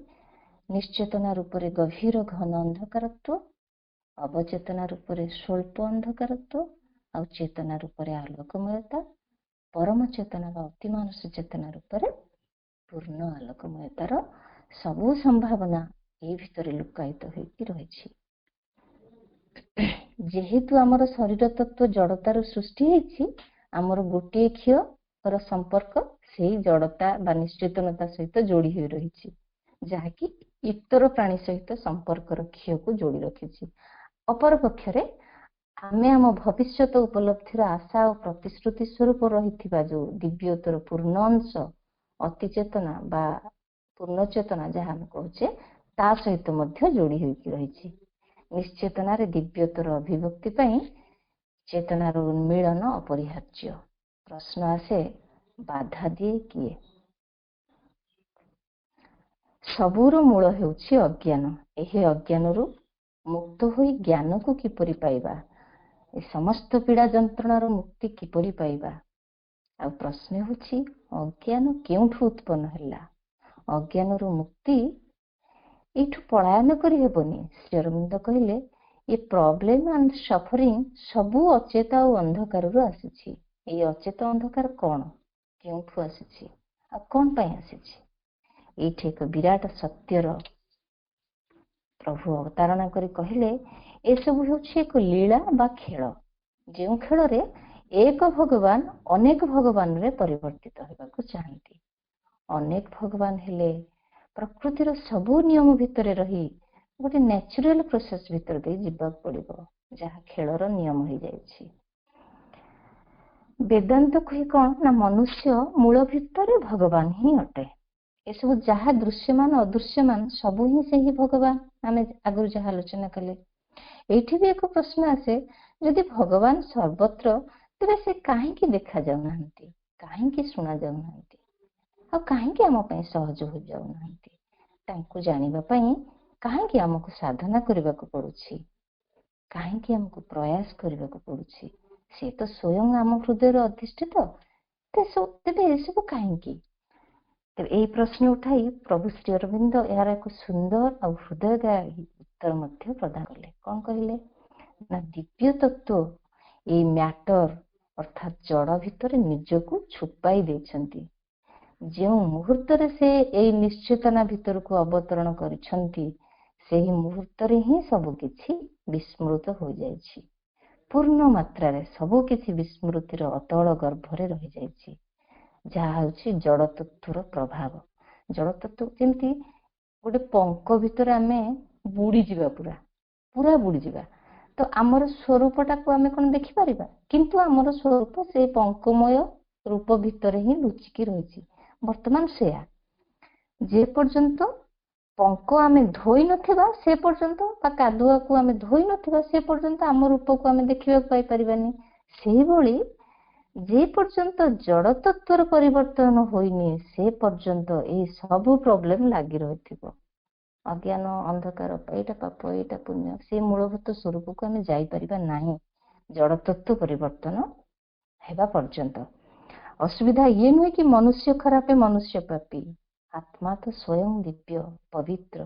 ନିଶ୍ଚେତନା ରୂପରେ ଗଭୀର ଘନ ଅନ୍ଧକାରତ୍ୱ, ଅବଚେତନା ରୂପରେ ସ୍ୱଳ୍ପ ଅନ୍ଧକାରତ୍ୱ, ଆଉ ଚେତନା ରୂପରେ ଆଲୋକମୟତା, ପରମ ଚେତନା ବା ଅତିମାନସ ଚେତନା ରୂପରେ ପୂର୍ଣ୍ଣ ଆଲୋକମୟତାର ସବୁ ସମ୍ଭାବନା ଏଇ ଭିତରେ ଲୁକାୟିତ ହୋଇକି ରହିଛି। ଯେହେତୁ ଆମର ଶରୀର ତତ୍ତ୍ୱ ଜଡ଼ତାରୁ ସୃଷ୍ଟି ହେଇଛି, ଆମର ଗୋଟିଏ କ୍ଷୀରର ସମ୍ପର୍କ ସେଇ ଜଡ଼ତା ବା ନିଶ୍ଚେତନତା ସହିତ ଯୋଡ଼ି ହୋଇ ରହିଛି, ଯାହାକି ଇତର ପ୍ରାଣୀ ସହିତ ସମ୍ପର୍କର କ୍ଷୀରକୁ ଯୋଡ଼ି ରଖିଛି। ଅପରପକ୍ଷରେ ଆମେ ଆମ ଭବିଷ୍ୟତ ଉପଲବ୍ଧିର ଆଶା ଓ ପ୍ରତିଶ୍ରୁତି ସ୍ୱରୂପ ରହିଥିବା ଯୋଉ ଦିବ୍ୟତର ପୂର୍ଣ୍ଣ ଅଂଶ ଅତିଚେତନା ବା ପୂର୍ଣ୍ଣଚେତନା ଯାହା ଆମେ କହୁଛେ ତା ସହିତ ମଧ୍ୟ ଯୋଡ଼ି ହୋଇକି ରହିଛି। ନିଶ୍ଚେତନାରେ ଦିବ୍ୟତର ଅଭିବ୍ୟକ୍ତି ପାଇଁ ଚେତନାର ଉନ୍ମିଳନ ଅପରିହାର୍ଯ୍ୟ। ପ୍ରଶ୍ନ ଆସେ, ବାଧା ଦିଏ କିଏ? ସବୁର ମୂଳ ହେଉଛି ଅଜ୍ଞାନ। ଏହି ଅଜ୍ଞାନରୁ ମୁକ୍ତ ହୋଇ ଜ୍ଞାନକୁ କିପରି ପାଇବା? ଏ ସମସ୍ତ ପୀଡ଼ା ଯନ୍ତ୍ରଣାର ମୁକ୍ତି କିପରି ପାଇବା? ଆଉ ପ୍ରଶ୍ନ ହେଉଛି, ଅଜ୍ଞାନ କେଉଁଠୁ ଉତ୍ପନ୍ନ ହେଲା? ଅଜ୍ଞାନରୁ ମୁକ୍ତି ଏଇଠୁ ପଳାୟନ କରି ହେବନି। ଶ୍ରୀ ଅରବିନ୍ଦ କହିଲେ, ଏ ପ୍ରୋବ୍ଲେମ ଆଣ୍ଡ ସଫରିଂ ସବୁ ଅଚେତ ଆଉ ଅନ୍ଧକାରରୁ ଆସିଛି। ଏଇ ଅଚେତ ଅନ୍ଧକାର କ'ଣ, କେଉଁଠୁ ଆସିଛି, ଆଉ କ'ଣ ପାଇଁ ଆସିଛି? ଏଇଠି ଏକ ବିରାଟ ସତ୍ୟର ପ୍ରଭୁ ଅବତାରଣା କରି କହିଲେ, ଏସବୁ ହେଉଛି ଏକ ଲୀଳା ବା ଖେଳ, ଯେଉଁ ଖେଳରେ ଏକ ଭଗବାନ ଅନେକ ଭଗବାନରେ ପରିବର୍ତ୍ତିତ ହେବାକୁ ଚାହାନ୍ତି। ଅନେକ ଭଗବାନ ହେଲେ ପ୍ରକୃତିର ସବୁ ନିୟମ ଭିତରେ ରହି ଗୋଟେ ନ୍ୟାଚୁରାଲ ପ୍ରୋସେସ ଭିତରେ ଦେଇ ଯିବାକୁ ପଡିବ, ଯାହା ଖେଳର ନିୟମ ହେଇଯାଇଛି। ବେଦାନ୍ତ କହେ କ'ଣ ନା, ମନୁଷ୍ୟ ମୂଳ ଭିତରେ ଭଗବାନ ହିଁ ଅଟେ। ଏସବୁ ଯାହା ଦୃଶ୍ୟମାନ ଅଦୃଶ୍ୟମାନ ସବୁ ହିଁ ସେହି ଭଗବାନ। ଆମେ ଆଗରୁ ଯାହା ଆଲୋଚନା କଲେ, ଏଇଠି ବି ଏକ ପ୍ରଶ୍ନ ଆସେ, ଯଦି ଭଗବାନ ସର୍ବତ୍ର ତେବେ ସେ କାହିଁକି ଦେଖାଯାଉନାହାନ୍ତି, କାହିଁକି ଶୁଣା ଯାଉନାହାନ୍ତି, ଆଉ କାହିଁକି ଆମ ପାଇଁ ସହଜ ହୋଇଯାଉନାହାନ୍ତି? ତାଙ୍କୁ ଜାଣିବା ପାଇଁ କାହିଁକି ଆମକୁ ସାଧନା କରିବାକୁ ପଡୁଛି, କାହିଁକି ଆମକୁ ପ୍ରୟାସ କରିବାକୁ ପଡୁଛି? ସେ ତ ସ୍ୱୟଂ ଆମ ହୃଦୟର ଅଧିଷ୍ଠିତ, ତେବେ ଏସବୁ କାହିଁକି? ତେବେ ଏହି ପ୍ରଶ୍ନ ଉଠାଇ ପ୍ରଭୁ ଶ୍ରୀ ଅରବିନ୍ଦ ଏହାର ଏକ ସୁନ୍ଦର ଆଉ ହୃଦୟଦାୟୀ ଉତ୍ତର ମଧ୍ୟ ପ୍ରଦାନ କଲେ। କଣ କହିଲେ ନା, ଦିବ୍ୟ ତତ୍ତ୍ୱ ଏଇ ମ୍ୟାଟର ଅର୍ଥାତ୍ ଜଡ଼ ଭିତରେ ନିଜକୁ ଛୁପାଇ ଦେଇଛନ୍ତି। ଯେଉଁ ମୁହୂର୍ତ୍ତରେ ସେ ଏଇ ନିଶ୍ଚେତନା ଭିତରକୁ ଅବତରଣ କରିଛନ୍ତି, ସେହି ମୁହୂର୍ତ୍ତରେ ହିଁ ସବୁ କିଛି ବିସ୍ମୃତ ହୋଇଯାଇଛି। ପୂର୍ଣ୍ଣ ମାତ୍ରାରେ ସବୁ କିଛି ବିସ୍ମୃତିର ଅତଳ ଗର୍ଭରେ ରହିଯାଇଛି, ଯାହା ହେଉଛି ଜଡ଼ ତତ୍ତ୍ୱର ପ୍ରଭାବ। ଜଡ଼ ତତ୍ତ୍ୱ ଯେମିତି ଗୋଟେ ପଙ୍କ ଭିତରେ ଆମେ ବୁଡ଼ିଯିବା, ପୁରା ବୁଡ଼ିଯିବା, ତ ଆମର ସ୍ୱରୂପଟାକୁ ଆମେ କଣ ଦେଖିପାରିବା? କିନ୍ତୁ ଆମର ସ୍ୱରୂପ ସେଇ ପଙ୍କମୟ ରୂପ ଭିତରେ ହିଁ ଲୁଚିକି ରହିଛି। ବର୍ତ୍ତମାନ ସେୟା, ଯେ ପର୍ଯ୍ୟନ୍ତ ପଙ୍କ ଆମେ ଧୋଇ ନଥିବା ସେ ପର୍ଯ୍ୟନ୍ତ, ବା କାଦୁଆକୁ ଆମେ ଧୋଇ ନଥିବା ସେ ପର୍ଯ୍ୟନ୍ତ ଆମ ରୂପକୁ ଆମେ ଦେଖିବାକୁ ପାଇପାରିବାନି। ସେଇଭଳି ଯେ ପର୍ଯ୍ୟନ୍ତ ଜଡ଼ ତତ୍ତ୍ୱର ପରିବର୍ତ୍ତନ ହୋଇନି ସେ ପର୍ଯ୍ୟନ୍ତ ଏଇ ସବୁ ପ୍ରୋବ୍ଲେମ ଲାଗି ରହିଥିବ। ଅଜ୍ଞାନ, ଅନ୍ଧକାର, ଏଇଟା ପାପ, ଏଇଟା ପୁଣ୍ୟ, ସେ ମୂଳଭୂତ ସ୍ୱରୂପକୁ ଆମେ ଯାଇପାରିବା ନାହିଁ ଜଡ଼ ତତ୍ତ୍ୱ ପରିବର୍ତ୍ତନ ହେବା ପର୍ଯ୍ୟନ୍ତ। ଅସୁବିଧା ଇଏ ନୁହେଁ କି ମନୁଷ୍ୟ ଖରାପ, ମନୁଷ୍ୟ ପାପୀ। ଆତ୍ମା ତ ସ୍ୱୟଂ ଦିବ୍ୟ ପବିତ୍ର,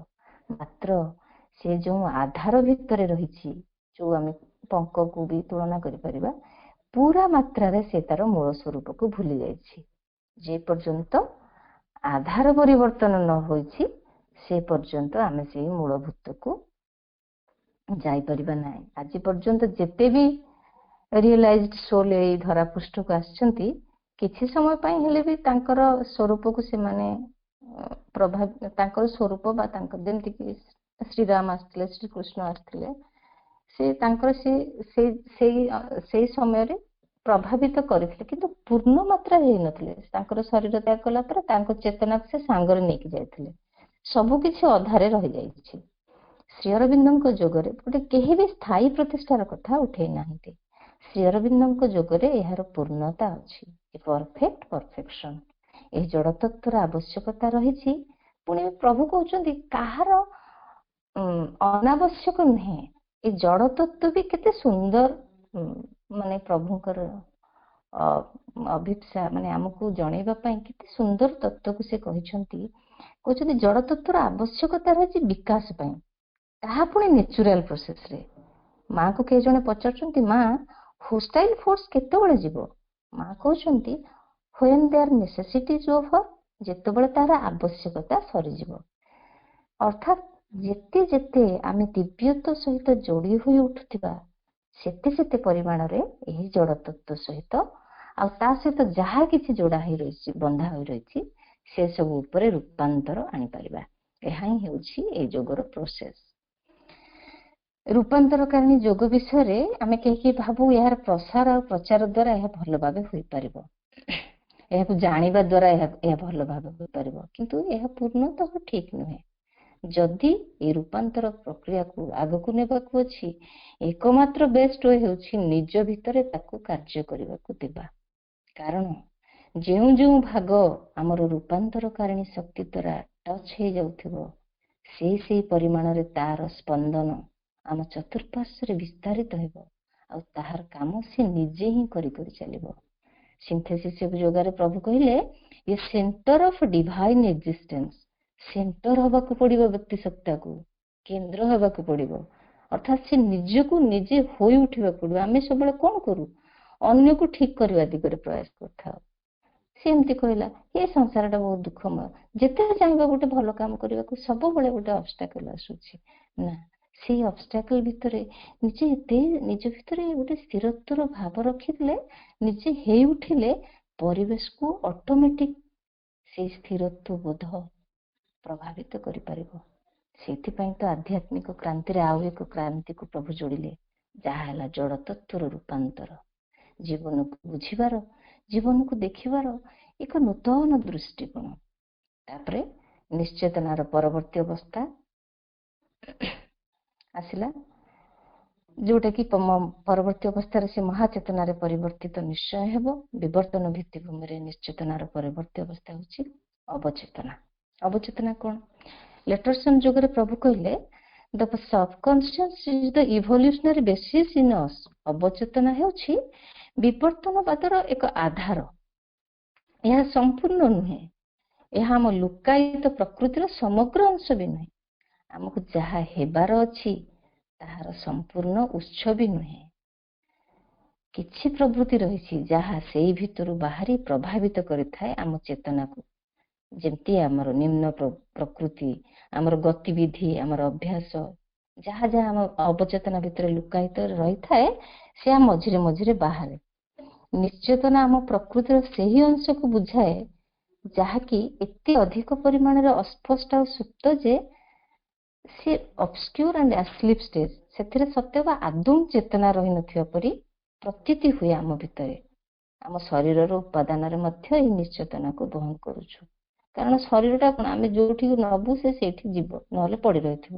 ମାତ୍ର ସେ ଯେଉଁ ଆଧାର ଭିତରେ ରହିଛି, ଯୋଉ ଆମେ ପଙ୍କକୁ ବି ତୁଳନା କରିପାରିବା, ପୁରା ମାତ୍ରାରେ ସେ ତାର ମୂଳ ସ୍ୱରୂପକୁ ଭୁଲି ଯାଇଛି। ଯେ ପର୍ଯ୍ୟନ୍ତ ଆଧାର ପରିବର୍ତ୍ତନ ନ ହୋଇଛି ସେ ପର୍ଯ୍ୟନ୍ତ ଆମେ ସେଇ ମୂଳଭୂତକୁ ଯାଇପାରିବା ନାହିଁ। ଆଜି ପର୍ଯ୍ୟନ୍ତ ଯେତେ ବି ରିଏଲାଇଜ୍ଡ ସୋଲ୍ ଏଇ ଧରା ପୃଷ୍ଠକୁ ଆସିଛନ୍ତି, କିଛି ସମୟ ପାଇଁ ହେଲେ ବି ତାଙ୍କର ସ୍ୱରୂପକୁ ସେମାନେ ତାଙ୍କର ସ୍ୱରୂପ ବା ତାଙ୍କର ଯେମିତିକି ଶ୍ରୀରାମ ଆସିଥିଲେ, ଶ୍ରୀକୃଷ୍ଣ ଆସିଥିଲେ, ସେ ତାଙ୍କର ସେଇ ସମୟରେ ପ୍ରଭାବିତ କରିଥିଲେ, କିନ୍ତୁ ପୂର୍ଣ୍ଣ ମାତ୍ରା ହେଇନଥିଲେ। ତାଙ୍କର ଶରୀର ତ୍ୟାଗ କଲା ପରେ ତାଙ୍କ ଚେତନାକୁ ସେ ସାଙ୍ଗରେ ନେଇକି ଯାଇଥିଲେ। ସବୁ କିଛି ଅଧାରେ ରହିଯାଇଛି। ଶ୍ରୀ ଅରବିନ୍ଦଙ୍କ ଯୋଗରେ ଗୋଟେ କେହି ବି ସ୍ଥାୟୀ ପ୍ରତିଷ୍ଠାର କଥା ଉଠେଇ ନାହାନ୍ତି। ଶ୍ରୀ ଅରବିନ୍ଦଙ୍କ ଯୋଗରେ ଏହାର ପୂର୍ଣ୍ଣତା ଅଛି, ପରଫେକ୍ଟ ପରଫେକ୍ସନ। ଏହି ଜଡ଼ ତତ୍ତ୍ୱର ଆବଶ୍ୟକତା ରହିଛି। ପୁଣି ପ୍ରଭୁ କହୁଛନ୍ତି କାହାର ଅନାବଶ୍ୟକ ନୁହେଁ। ଏ ଜଡ଼ ତତ୍ତ୍ୱ ବି କେତେ ସୁନ୍ଦର, ମାନେ ପ୍ରଭୁଙ୍କର ଅଭିପ୍ସା, ମାନେ ଆମକୁ ଜଣେଇବା ପାଇଁ କେତେ ସୁନ୍ଦର ତତ୍ତ୍ୱକୁ ସେ କହିଛନ୍ତି। କହୁଛନ୍ତି ଜଡ଼ ତତ୍ତ୍ୱର ଆବଶ୍ୟକତା ରହିଛି ବିକାଶ ପାଇଁ, ତାହା ପୁଣି ନ୍ୟାଚୁରାଲ ପ୍ରୋସେସରେ। ମାଙ୍କୁ କେହି ଜଣେ ପଚାରୁଛନ୍ତି, ମା ହୋଷ୍ଟାଇଲ ଫୋର୍ସ କେତେବେଳେ ଯିବ? ମା କହୁଛନ୍ତି when their necessity is over, ଯେତେବେଳେ ତାର ଆବଶ୍ୟକତା ସରିଯିବ। ଅର୍ଥାତ୍ ଯେତେ ଯେତେ ଆମେ ଦିବ୍ୟତ୍ୱ ସହିତ ଯୋଡ଼ି ହୋଇ ଉଠୁଥିବା, ସେତେ ସେତେ ପରିମାଣରେ ଏହି ଜଡ଼ ତତ୍ତ୍ୱ ସହିତ ଆଉ ତା ସହିତ ଯାହା କିଛି ଯୋଡ଼ା ହୋଇ ରହିଛି, ବନ୍ଧା ହୋଇ ରହିଛି, ସେ ସବୁ ଉପରେ ରୂପାନ୍ତର ଆଣିପାରିବା। ଏହା ହିଁ ହେଉଛି ଏହି ଯୋଗର ପ୍ରୋସେସ। ରୂପାନ୍ତରକାରିଣୀ ଯୋଗ ବିଷୟରେ ଆମେ କେହି ଭାବୁ ଏହାର ପ୍ରସାର ଆଉ ପ୍ରଚାର ଦ୍ୱାରା ଏହା ଭଲ ଭାବେ ହୋଇପାରିବ, ଏହାକୁ ଜାଣିବା ଦ୍ୱାରା ଏହା ଭଲ ଭାବେ ହୋଇପାରିବ, କିନ୍ତୁ ଏହା ପୂର୍ଣ୍ଣତଃ ଠିକ ନୁହେଁ। ଯଦି ଏ ରୂପାନ୍ତର ପ୍ରକ୍ରିୟାକୁ ଆଗକୁ ନେବାକୁ ଅଛି, ଏକମାତ୍ର ବେଷ୍ଟ ୱେ ହେଉଛି ନିଜ ଭିତରେ ତାକୁ କାର୍ଯ୍ୟ କରିବାକୁ ଦେବା। କାରଣ ଯେଉଁ ଯେଉଁ ଭାଗ ଆମର ରୂପାନ୍ତରକାରିଣୀ ଶକ୍ତି ଦ୍ୱାରା ଟଚ୍ ହେଇଯାଉଥିବ, ସେଇ ପରିମାଣରେ ତାର ସ୍ପନ୍ଦନ ଆମ ଚତୁଃପାର୍ଶ୍ୱରେ ବିସ୍ତାରିତ ହେବ, ଆଉ ତାହାର କାମ ସେ ନିଜେ ହିଁ କରି ଚାଲିବ। ସିନ୍ଥେସିସ୍ ଯୋଗରେ ପ୍ରଭୁ କହିଲେ, a centre of divine existence, centre ହେବାକୁ ପଡିବ, ବ୍ୟକ୍ତି ସତ୍ତାକୁ କେନ୍ଦ୍ର ହେବାକୁ ପଡିବ। ଅର୍ଥାତ୍ ସେ ନିଜକୁ ନିଜେ ହୋଇ ଉଠିବାକୁ ପଡିବ। ଆମେ ସବୁବେଳେ କଣ କରୁ? ଅନ୍ୟକୁ ଠିକ କରିବା ଦିଗରେ ପ୍ରୟାସ କରିଥାଉ। ସେ ଏମିତି କହିଲା, ଏ ସଂସାରଟା ବହୁତ ଦୁଃଖମୟ, ଯେତେ ଚାହିଁବା ଗୋଟେ ଭଲ କାମ କରିବାକୁ ସବୁବେଳେ ଗୋଟେ ଅବଷ୍ଟାକଲ ଆସୁଛି। ନା, ସେଇ ଅବଷ୍ଟାକଲ ଭିତରେ ନିଜ ଭିତରେ ଗୋଟେ ସ୍ଥିରତ୍ୱର ଭାବ ରଖିଥିଲେ, ନିଜେ ହେଇ ଉଠିଲେ ପରିବେଶକୁ ଅଟୋମେଟିକ ସେଇ ସ୍ଥିରତ୍ୱ ବୋଧ ପ୍ରଭାବିତ କରିପାରିବ। ସେଥିପାଇଁ ତ ଆଧ୍ୟାତ୍ମିକ କ୍ରାନ୍ତିରେ ଆଉ ଏକ କ୍ରାନ୍ତିକୁ ପ୍ରଭୁ ଯୋଡ଼ିଲେ, ଯାହା ହେଲା ଜଡ଼ ତତ୍ତ୍ୱର ରୂପାନ୍ତର। ଜୀବନକୁ ବୁଝିବାର, ଜୀବନକୁ ଦେଖିବାର ଏକ ନୂତନ ଦୃଷ୍ଟିକୋଣ। ତାପରେ ନିଶ୍ଚେତନାର ପରବର୍ତ୍ତୀ ଅବସ୍ଥା ଆସିଲା, ଯୋଉଟା କି ପରବର୍ତ୍ତୀ ଅବସ୍ଥାରେ ସେ ମହାଚେତନାରେ ପରିବର୍ତ୍ତିତ ନିଶ୍ଚୟ ହେବ। ବିବର୍ତ୍ତନ ଭିତ୍ତିଭୂମିରେ ନିଶ୍ଚେତନାର ପରବର୍ତ୍ତୀ ଅବସ୍ଥା ହେଉଛି ଅବଚେତନା। ଅବଚେତନା କଣ? ଲେଟରସନ ଯୋଗରେ ପ୍ରଭୁ କହିଲେ ଦ subconscious is the evolutionary basis in ଅସ୍। ଅବଚେତନା ହେଉଛି ବିବର୍ତ୍ତନବାଦର ଏକ ଆଧାର। ଏହା ସମ୍ପୂର୍ଣ୍ଣ ନୁହେଁ, ଏହା ଆମ ଲୁକାୟିତ ପ୍ରକୃତିର ସମଗ୍ର ଅଂଶ ବି ନୁହେଁ, ଆମକୁ ଯାହା ହେବାର ଅଛି ତାହାର ସମ୍ପୂର୍ଣ୍ଣ ଉତ୍ସ ବି ନୁହେଁ। କିଛି ପ୍ରବୃତ୍ତି ରହିଛି ଯାହା ସେଇ ଭିତରୁ ବାହାରି ପ୍ରଭାବିତ କରିଥାଏ ଆମ ଚେତନାକୁ, ଯେମିତି ଆମର ନିମ୍ନ ପ୍ରକୃତି, ଆମର ଗତିବିଧି, ଆମର ଅଭ୍ୟାସ, ଯାହା ଯାହା ଆମ ଅବଚେତନା ଭିତରେ ଲୁକାୟିତ ରହିଥାଏ ସେ ମଝିରେ ମଝିରେ ବାହାରେ। ନିଶ୍ଚେତନା ଆମ ପ୍ରକୃତିର ସେହି ଅଂଶକୁ ବୁଝାଏ ଯାହାକି ଏତେ ଅଧିକ ପରିମାଣରେ ଅସ୍ପଷ୍ଟ ଆଉ ସୁପ୍ତ ଯେ ସେ ଅବସ୍କ୍ୟୁର ଆଣ୍ଡ ଆସ୍ଲିପ୍ ଷ୍ଟେଜ୍, ସେଥିରେ ସତ୍ୟବା ଆଦୌ ଚେତନା ରହିନଥିବା ପରି ପ୍ରତୀତି ହୁଏ ଆମ ଭିତରେ। ଆମ ଶରୀରର ଉପାଦାନରେ ମଧ୍ୟ ଏହି ନିଶ୍ଚେତନାକୁ ବହନ କରୁଛୁ, କାରଣ ଶରୀରଟା କଣ, ଆମେ ଯୋଉଠିକୁ ନବୁ ସେ ସେଇଠି ଯିବ, ନହେଲେ ପଡି ରହିଥିବ।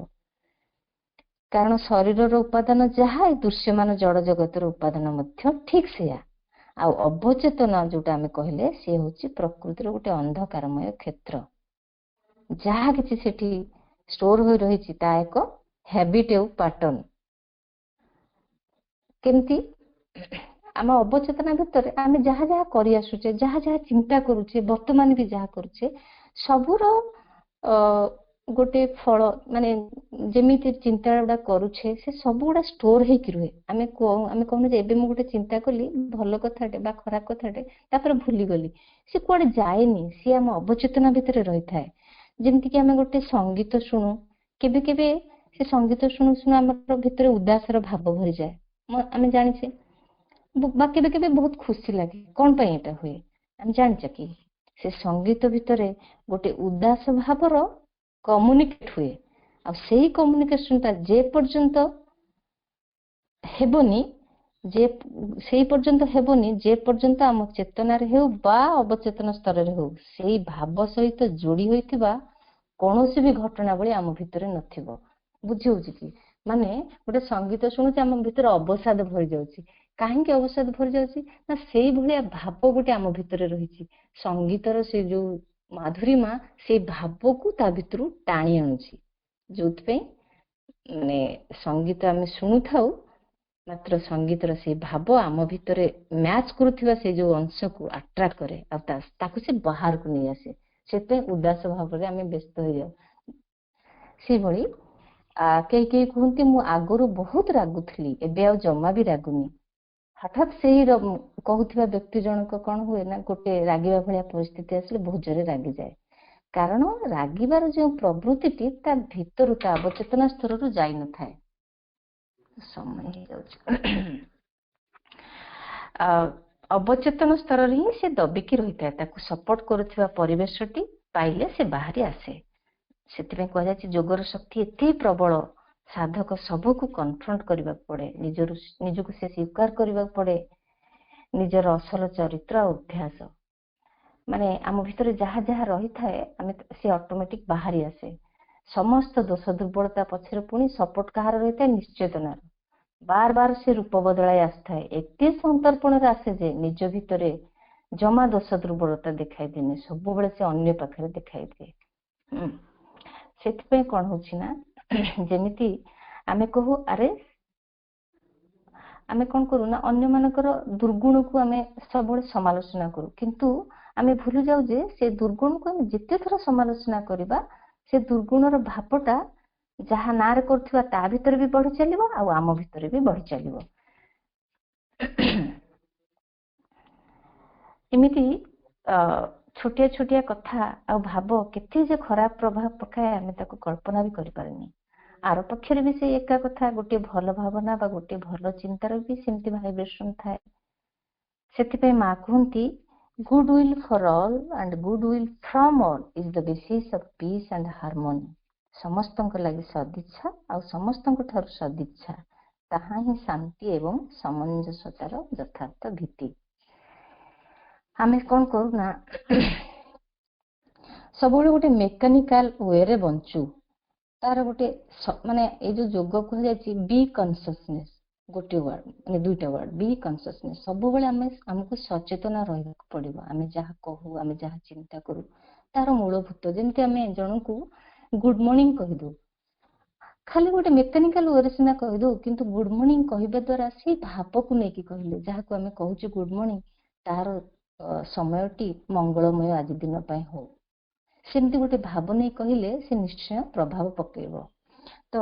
କାରଣ ଶରୀରର ଉପାଦାନ ଯାହା, ଏ ଦୃଶ୍ୟମାନ ଜଡ ଜଗତର ଉପାଦାନ ମଧ୍ୟ ଠିକ ସେୟା। ଆଉ ଅବଚେତନା ଯୋଉଟା ଆମେ କହିଲେ ସେ ହଉଛି ପ୍ରକୃତିର ଗୋଟେ ଅନ୍ଧକାରମୟ କ୍ଷେତ୍ର। ଯାହା କିଛି ସେଠି ଷ୍ଟୋର ହୋଇ ରହିଛି ତା ଏକ ହ୍ୟାବିଟ୍ ଆଉ ପାଟର୍ନ। କେମିତି ଆମ ଅବଚେତନା ଭିତରେ ଆମେ ଯାହା ଯାହା କରି ଆସୁଛେ, ଯାହା ଯାହା ଚିନ୍ତା କରୁଛେ, ବର୍ତ୍ତମାନ ବି ଯାହା କରୁଛେ, ସବୁର ଗୋଟେ ଫଳ, ମାନେ ଯେମିତି ଚିନ୍ତା ଗୁଡା କରୁଛେ ସେ ସବୁ ଗୁଡା ଷ୍ଟୋର ହେଇକି ରୁହେ। ଆମେ କହୁନୁ ଯେ ଏବେ ମୁଁ ଗୋଟେ ଚିନ୍ତା କଲି ଭଲ କଥାଟେ ବା ଖରାପ କଥାଟେ, ତାପରେ ଭୁଲିଗଲି, ସେ କୁଆଡେ ଯାଏନି, ସିଏ ଆମ ଅବଚେତନା ଭିତରେ ରହିଥାଏ। ଯେମିତିକି ଆମେ ଗୋଟେ ସଙ୍ଗୀତ ଶୁଣୁ, କେବେ କେବେ ସେ ସଙ୍ଗୀତ ଶୁଣୁ ଶୁଣୁ ଆମର ଭିତରେ ଉଦାସର ଭାବ ଭରିଯାଏ, ଆମେ ଜାଣିଛେ, ବା କେବେ କେବେ ବହୁତ ଖୁସି ଲାଗେ। କଣ ପାଇଁ ଏଟା ହୁଏ ଆମେ ଜାଣିଛ କି? ସେ ସଙ୍ଗୀତ ଭିତରେ ଗୋଟେ ଉଦାସ ଭାବର କମ୍ୟୁନିକେଟ ହୁଏ, ଆଉ ସେଇ କମ୍ୟୁନିକେସନଟା ଯେ ପର୍ଯ୍ୟନ୍ତ ହେବନି, ସେଇ ପର୍ଯ୍ୟନ୍ତ ହେବନି ଯେ ପର୍ଯ୍ୟନ୍ତ ଆମ ଚେତନାରେ ହେଉ ବା ଅବଚେତନ ସ୍ତରରେ ହେଉ ସେଇ ଭାବ ସହିତ ଯୋଡି ହୋଇଥିବା କୌଣସି ବି ଘଟଣାବଳୀ ଆମ ଭିତରେ ନଥିବ। ବୁଝି ହଉଛି କି? ମାନେ ଗୋଟେ ସଙ୍ଗୀତ ଶୁଣୁଛି, ଆମ ଭିତରେ ଅବସାଦ ଭରି ଯାଉଛି। କାହିଁକି ଅବସାଦ ଭରି ଯାଉଛି ନା ସେଇ ଭଳିଆ ଭାବ ଗୋଟେ ଆମ ଭିତରେ ରହିଛି। ସଙ୍ଗୀତର ସେ ଯୋଉ ମାଧୁରୀମା ସେଇ ଭାବକୁ ତା ଭିତରୁ ଟାଣି ଆଣୁଛି, ଯୋଉଥିପାଇଁ ମାନେ ସଙ୍ଗୀତ ଆମେ ଶୁଣୁଥାଉ, ମାତ୍ର ସଙ୍ଗୀତର ସେଇ ଭାବ ଆମ ଭିତରେ ମ୍ୟାଚ୍ କରୁଥିବା ସେଇ ଯୋଉ ଅଂଶକୁ ଆଟ୍ରାକ୍ଟ କରେ, ଆଉ ତାକୁ ସେ ବାହାରକୁ ନେଇ ଆସେ। ସେଥିପାଇଁ ଉଦାସ ଭାବରେ ଆମେ ବ୍ୟସ୍ତ ହେଇଯାଉ। ସେଇଭଳି କେହି କେହି କୁହନ୍ତି ମୁଁ ଆଗରୁ ବହୁତ ରାଗୁଥିଲି, ଏବେ ଆଉ ଜମା ବି ରାଗୁନି। ହଠାତ୍ ସେଇ କହୁଥିବା ବ୍ୟକ୍ତି ଜଣକ କଣ ହୁଏ ନା, ଗୋଟେ ରାଗିବା ଭଳିଆ ପରିସ୍ଥିତି ଆସିଲେ ବହୁତ ଜୋରେ ରାଗିଯାଏ। କାରଣ ରାଗିବାର ଯେଉଁ ପ୍ରବୃତ୍ତିଟି ତା ଭିତରୁ, ତା ଅବଚେତନା ସ୍ତରରୁ ଯାଇନଥାଏ। ସମୟ ହେଇଯାଉଛି। ଅବଚେତନ ସ୍ତରରେ ହିଁ ସେ ଦବିକି ରହିଥାଏ, ତାକୁ ସପୋର୍ଟ କରୁଥିବା ପରିବେଶଟି ପାଇଲେ ସେ ବାହାରି ଆସେ। ସେଥିପାଇଁ କୁହାଯାଇଛି ଯୋଗର ଶକ୍ତି ଏତେ ପ୍ରବଳ, ସାଧକ ସବୁକୁ କନଫ୍ରଣ୍ଟ କରିବାକୁ ପଡେ, ନିଜକୁ ସେ ସ୍ୱୀକାର କରିବାକୁ ପଡେ, ନିଜର ଅସଲ ଚରିତ୍ର ଆଉ ଅଭ୍ୟାସ, ମାନେ ଆମ ଭିତରେ ଯାହା ଯାହା ରହିଥାଏ ସେ ଅଟୋମେଟିକ ବାହାରି ଆସେ। ସମସ୍ତ ଦୋଷ ଦୁର୍ବଳତା ପଛରେ ପୁଣି ସପୋର୍ଟ କାହାର ରହିଥାଏ? ନିଶ୍ଚେତନାର। ବାର ବାର ସେ ରୂପ ବଦଳାଇ ଆସିଥାଏ, ଏତେ ସନ୍ତର୍ପଣରେ ଆସେ ଯେ ନିଜ ଭିତରେ ଜମା ଦୋଷ ଦୁର୍ବଳତା ଦେଖାଇ ଦିଏନି, ସବୁବେଳେ ସେ ଅନ୍ୟ ପାଖରେ ଦେଖାଇ ଦିଏ। ସେଥିପାଇଁ କଣ ହଉଛି ନା, ଯେମିତି ଆମେ କହୁ, ଆମେ କଣ କରୁ ନା ଅନ୍ୟମାନଙ୍କର ଦୁର୍ଗୁଣକୁ ଆମେ ସବୁବେଳେ ସମାଲୋଚନା କରୁ, କିନ୍ତୁ ଆମେ ଭୁଲି ଯାଉ ଯେ ସେ ଦୁର୍ଗୁଣକୁ ଆମେ ଯେତେ ଥର ସମାଲୋଚନା କରିବା ସେ ଦୁର୍ଗୁଣର ଭାବଟା ଯାହା ନାଁରେ କରୁଥିବା ତା ଭିତରେ ବି ବଢି ଚାଲିବ, ଆଉ ଆମ ଭିତରେ ବି ବଢି ଚାଲିବ। ଏମିତି ଛୋଟିଆ ଛୋଟିଆ କଥା ଆଉ ଭାବ କେତେ ଯେ ଖରାପ ପ୍ରଭାବ ପକାଏ ଆମେ ତାକୁ କଳ୍ପନା ବି କରିପାରିନି। ଆର ପକ୍ଷରେ ବି ସେଇ ଏକା କଥା, ଗୋଟେ ଭଲ ଭାବନା ବା ଗୋଟେ ଭଲ ଚିନ୍ତାର ବି ସେମିତି ଭାଇବ୍ରେସନ ଥାଏ। ସେଥିପାଇଁ ମା କୁହନ୍ତି goodwill for all and goodwill from all is the basis of peace and harmony. ସମସ୍ତଙ୍କ ଲାଗି ସଦିଚ୍ଛା ଆଉ ସମସ୍ତଙ୍କ ଠାରୁ ସଦିଚ୍ଛା, ତାହା ହିଁ ଶାନ୍ତି ଏବଂ ସମଞ୍ଜସତାର ଯଥାର୍ଥ ଭିତ୍ତି। ଆମେ କଣ କରୁନା, ସବୁବେଳେ ଗୋଟେ ମେକାନିକାଲ ୱେରେ ବଞ୍ଚୁ। ତାର ଗୋଟେ ମାନେ ଏଇ ଯୋଉ ଯୋଗ କୁହାଯାଇଛି ବି କନସିୟସନେସ୍, ଗୋଟେ ୱାର୍ଡ, ମାନେ ଦୁଇଟା ୱାର୍ଡ, ବି କନସିୟସନେସ୍। ସବୁବେଳେ ଆମକୁ ସଚେତନ ରହିବାକୁ ପଡିବ। ଆମେ ଯାହା କହୁ, ଆମେ ଯାହା ଚିନ୍ତା କରୁ ତାର ମୂଳଭୂତ। ଯେମିତି ଆମେ ଜଣଙ୍କୁ ଗୁଡ୍ ମର୍ଣ୍ଣିଂ କହିଦଉ, ଖାଲି ଗୋଟେ ମେକାନିକାଲ ୱେରେ ସିନା କହିଦଉ, କିନ୍ତୁ ଗୁଡ୍ ମର୍ଣ୍ଣିଂ କହିବା ଦ୍ୱାରା ସେଇ ଭାବକୁ ନେଇକି କହିଲେ, ଯାହାକୁ ଆମେ କହୁଛୁ ଗୁଡ୍ ମର୍ଣ୍ଣିଂ, ତାର ସମୟଟି ମଙ୍ଗଳମୟ ଆଜି ଦିନ ପାଇଁ ହଉ, ସେମିତି ଗୋଟେ ଭାବ ନେଇ କହିଲେ ସେ ନିଶ୍ଚୟ ପ୍ରଭାବ ପକେଇବ। ତ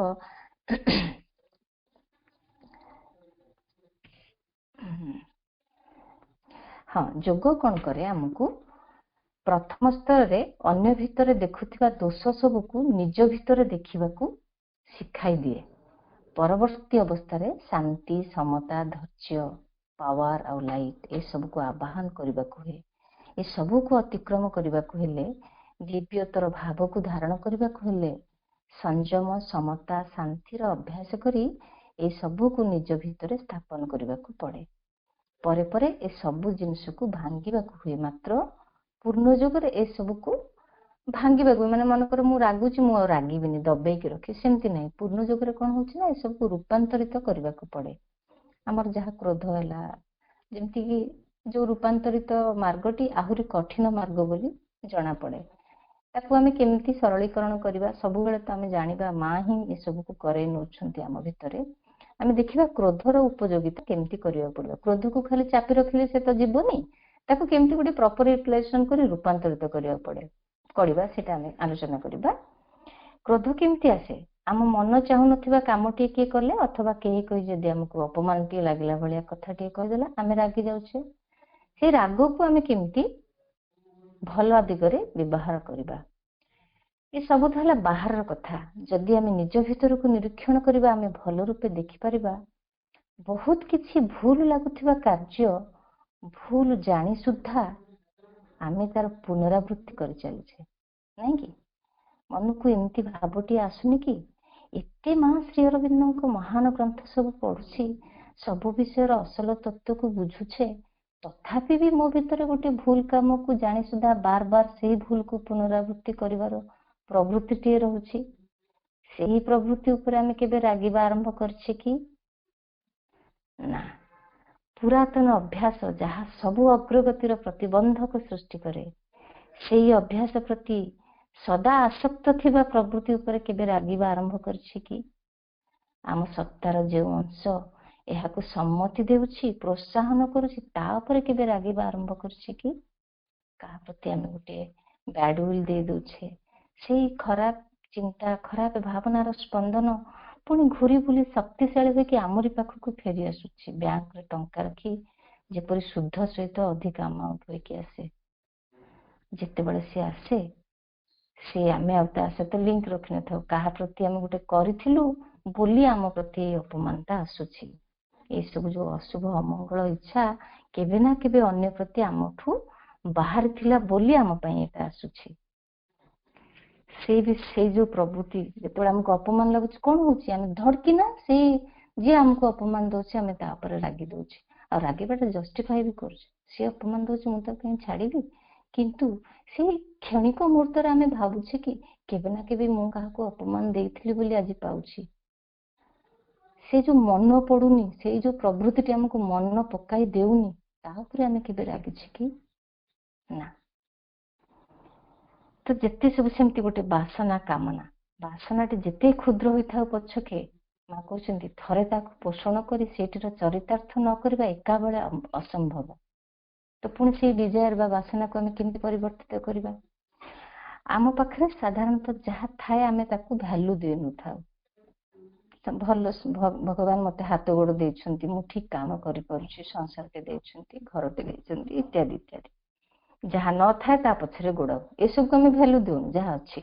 ହଁ, ଯୋଗ କଣ କରେ ଆମକୁ ପ୍ରଥମ ସ୍ତରରେ ଅନ୍ୟ ଭିତରେ ଦେଖୁଥିବା ଦୋଷ ସବୁକୁ ନିଜ ଭିତରେ ଦେଖିବାକୁ ଶିଖାଇ ଦିଏ। ପରବର୍ତ୍ତୀ ଅବସ୍ଥାରେ ଶାନ୍ତି, ସମତା, ଧୈର୍ଯ୍ୟ, ପାୱାର ଆଉ ଲାଇଟ୍ ଏସବୁକୁ ଆବାହନ କରିବାକୁ ହୁଏ। ଏସବୁକୁ ଅତିକ୍ରମ କରିବାକୁ ହେଲେ, ଦିବ୍ୟତର ଭାବକୁ ଧାରଣ କରିବାକୁ ହେଲେ ସଂଯମ, ସମତା, ଶାନ୍ତିର ଅଭ୍ୟାସ କରି ଏସବୁକୁ ନିଜ ଭିତରେ ସ୍ଥାପନ କରିବାକୁ ପଡ଼େ। ପରେ ପରେ ଏସବୁ ଜିନିଷକୁ ଭାଙ୍ଗିବାକୁ ହୁଏ। ମାତ୍ର ପୂର୍ଣ୍ଣ ଯୋଗରେ ଏସବୁକୁ ଭାଙ୍ଗିବାକୁ, ମାନେ ମନେକର ମୁଁ ରାଗୁଛି, ମୁଁ ଆଉ ରାଗିବିନି, ଦବେଇକି ରଖି, ସେମିତି ନାହିଁ। ପୂର୍ଣ୍ଣ ଯୋଗରେ କଣ ହଉଛି ନା ଏସବୁକୁ ରୂପାନ୍ତରିତ କରିବାକୁ ପଡେ। ଆମର ଯାହା କ୍ରୋଧ ହେଲା, ଯେମିତିକି ଯୋଉ ରୂପାନ୍ତରିତ ମାର୍ଗଟି ଆହୁରି କଠିନ ମାର୍ଗ ବୋଲି ଜଣା ପଡେ, ତାକୁ ଆମେ କେମିତି ସରଳୀକରଣ କରିବା? ସବୁବେଳେ ତ ଆମେ ଜାଣିବା ମା ହିଁ ଏସବୁକୁ କରେଇ ନେଉଛନ୍ତି ଆମ ଭିତରେ। ଆମେ ଦେଖିବା କ୍ରୋଧର ଉପଯୋଗିତା କେମିତି କରିବାକୁ ପଡିବ। କ୍ରୋଧକୁ ଖାଲି ଚାପି ରଖିଲେ ସେ ତ ଯିବନି, ତାକୁ କେମିତି ଗୋଟେ ପ୍ରପର ୟୁଟିଲାଇଜେସନ କରି ରୂପାନ୍ତରିତ କରିବାକୁ ପଡିବା, ସେଟା ଆମେ ଆଲୋଚନା କରିବା। କ୍ରୋଧ କେମିତି ଆସେ? ଆମ ମନ ଚାହୁଁନଥିବା କାମଟିଏ କିଏ କଲେ, ଅଥବା କେହି ଯଦି ଆମକୁ ଅପମାନଟିଏ ଲାଗିଲା ଭଳିଆ କଥାଟିଏ କହିଦେଲା, ଆମେ ରାଗି ଯାଉଛେ। ସେ ରାଗକୁ ଆମେ କେମିତି ଭଲ ଦିଗରେ ବ୍ୟବହାର କରିବା, ଏସବୁ ତ ହେଲା ବାହାରର କଥା। ଯଦି ଆମେ ନିଜ ଭିତରକୁ ନିରୀକ୍ଷଣ କରିବା, ଆମେ ଭଲ ରୂପେ ଦେଖିପାରିବା ବହୁତ କିଛି ଭୁଲ ଲାଗୁଥିବା କାର୍ଯ୍ୟ, ଭୁଲ ଜାଣି ସୁଦ୍ଧା ଆମେ ତାର ପୁନରାବୃତ୍ତି କରି ଚାଲିଛେ, ନାଇଁ କି? ମନକୁ ଏମିତି ଭାବଟିଏ ଆସୁନି କି ଏତେ ମା ଶ୍ରୀ ଅରବିନ୍ଦଙ୍କ ମହାନ ଗ୍ରନ୍ଥ ସବୁ ପଢୁଛି, ସବୁ ବିଷୟର ଅସଲ ତତ୍ତ୍ୱକୁ ବୁଝୁଛେ, ତଥାପି ବି ମୋ ଭିତରେ ଗୋଟେ ଭୁଲ କାମକୁ ଜାଣି ସୁଦ୍ଧା ବାର ବାର ସେଇ ଭୁଲକୁ ପୁନରାବୃତ୍ତି କରିବାର ପ୍ରବୃତ୍ତିଟିଏ ରହୁଛି। ସେହି ପ୍ରବୃତ୍ତି ଉପରେ ଆମେ କେବେ ରାଗିବା ଆରମ୍ଭ କରିଛେ କି? ନା। ପୁରାତନ ଅଭ୍ୟାସ ଯାହା ସବୁ ଅଗ୍ରଗତିର ପ୍ରତିବନ୍ଧକ ସୃଷ୍ଟି କରେ, ସେଇ ଅଭ୍ୟାସ ପ୍ରତି ସଦା ଆସକ୍ତ ଥିବା ପ୍ରବୃତ୍ତି ଉପରେ କେବେ ରାଗିବା ଆରମ୍ଭ କରିଛି କି? ଆମ ସତ୍ତାର ଯେଉଁ ଅଂଶ ଏହାକୁ ସମ୍ମତି ଦେଉଛି, ପ୍ରୋତ୍ସାହନ କରୁଛି, ତା ଉପରେ କେବେ ରାଗିବା ଆରମ୍ଭ କରିଛି କି? କାହା ପ୍ରତି ଆମେ ଗୋଟେ ବ୍ୟାଡ ୱିଲ୍ ଦେଇ ଦଉଛେ, ସେଇ ଖରାପ ଚିନ୍ତା, ଖରାପ ଭାବନାର ସ୍ପନ୍ଦନ ପୁଣି ଘୁରି ବୁଲି ଶକ୍ତିଶାଳୀ ହୋଇକି ଆମରି ପାଖକୁ ଫେରି ଆସୁଛି। ବ୍ୟାଙ୍କରେ ଟଙ୍କା ରଖି ଯେପରି ସୁଧ ସହିତ ଅଧିକ ଆମାଉଣ୍ଟ ହୋଇକି ଆସେ, ଯେତେବେଳେ ସେ ଆସେ, ସେ ଆମେ ଆଉ ତା ସହିତ ଲିଙ୍କ ରଖିନଥାଉ। କାହା ପ୍ରତି ଆମେ ଗୋଟେ କରିଥିଲୁ ବୋଲି ଆମ ପ୍ରତି ଏଇ ଅପମାନଟା ଆସୁଛି। ଏସବୁ ଯୋଉ ଅଶୁଭ ଅମଙ୍ଗଳ ଇଚ୍ଛା କେବେ ନା କେବେ ଅନ୍ୟ ପ୍ରତି ଆମଠୁ ବାହାରି ଥିଲା ବୋଲି ଆମ ପାଇଁ ଏଟା ଆସୁଛି। ସେଇ ଯୋଉ ପ୍ରବୃତ୍ତି, ଯେତେବେଳେ ଆମକୁ ଅପମାନ ଲାଗୁଛି, କଣ ହଉଛି? ଆମେ ଧଡକିନା ସେଇ ଯିଏ ଆମକୁ ଅପମାନ ଦଉଛି ଆମେ ତା ଉପରେ ରାଗି ଦଉଛି, ଆଉ ରାଗିବାଟା ଜଷ୍ଟିଫାଇ ବି କରୁଛୁ। ସିଏ ଅପମାନ ଦଉଛି, ମୁଁ ତାକୁ କାହିଁ ଛାଡିବି? କିନ୍ତୁ ସେଇ କ୍ଷଣିକ ମୁହୂର୍ତ୍ତରେ ଆମେ ଭାବୁଛେ କି କେବେ ନା କେବେ ମୁଁ କାହାକୁ ଅପମାନ ଦେଇଥିଲି ବୋଲି ଆଜି ପାଉଛି। ସେ ଯୋଉ ମନ ପଡୁନି, ସେଇ ଯୋଉ ପ୍ରବୃତ୍ତିଟି ଆମକୁ ମନ ପକାଇ ଦେଉନି, ତା ଉପରେ ଆମେ କେବେ ରାଗିଛେ କି? ନା। ତ ଯେତେ ସବୁ ସେମିତି ଗୋଟେ ବାସନା, କାମନା, ବାସନାଟି ଯେତେ କ୍ଷୁଦ୍ର ହୋଇଥାଉ ପଛକେ, ମା କହୁଛନ୍ତି ଥରେ ତାକୁ ପୋଷଣ କରି ସେଇଟିର ଚରିତାର୍ଥ ନ କରିବା ଏକା ବେଳେ ଅସମ୍ଭବ। ତ ପୁଣି ସେଇ ଡିଜାୟାର ବା ବାସନାକୁ ଆମେ କେମିତି ପରିବର୍ତ୍ତିତ କରିବା? ଆମ ପାଖରେ ସାଧାରଣତଃ ଯାହା ଥାଏ ଆମେ ତାକୁ ଭ୍ୟାଲୁ ଦେଇନଥାଉ। ଭଲ ଭଗବାନ ମତେ ହାତ ଗୋଡ ଦେଇଛନ୍ତି, ମୁଁ ଠିକ କାମ କରିପାରୁଛି, ସଂସାରଟେ ଦେଇଛନ୍ତି, ଘରଟେ ଦେଇଛନ୍ତି, ଇତ୍ୟାଦି ଇତ୍ୟାଦି। ଯାହା ନଥାଏ ତା ପଛରେ ଗୋଡ, ଏସବୁକୁ ଆମେ ଭ୍ୟାଲୁ ଦେଉନୁ। ଯାହା ଅଛି,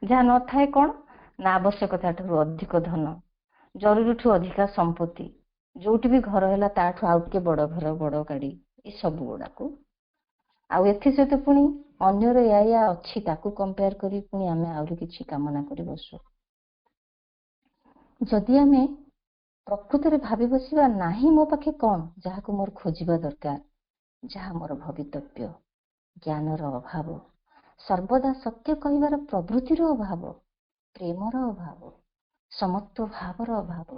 ଯାହା ନଥାଏ କଣ ନା ଆବଶ୍ୟକତା ଠାରୁ ଅଧିକ ଧନ, ଜରୁରୀଠୁ ଅଧିକା ସମ୍ପତ୍ତି, ଯୋଉଠି ବି ଘର ହେଲା ତାଠୁ ଆଉ ଟିକେ ବଡ ଘର, ବଡ ଗାଡି, ଏସବୁ ଗୁଡାକୁ, ଆଉ ଏଥି ସହିତ ପୁଣି ଅନ୍ୟର ୟା ଅଛି ତାକୁ କମ୍ପେୟାର କରି ପୁଣି ଆମେ ଆହୁରି କିଛି କାମନା କରି ବସୁ। ଯଦି ଆମେ ପ୍ରକୃତରେ ଭାବି ବସିବା, ନାହିଁ ମୋ ପାଖେ କଣ ଯାହାକୁ ମୋର ଖୋଜିବା ଦରକାର, ଯାହା ମୋର ଭବିତବ୍ୟ, ଜ୍ଞାନର ଅଭାବ, ସର୍ବଦା ସତ୍ୟ କହିବାର ପ୍ରବୃତ୍ତିର ଅଭାବ, ପ୍ରେମର ଅଭାବ, ସମତ୍ୱ ଭାବର ଅଭାବ,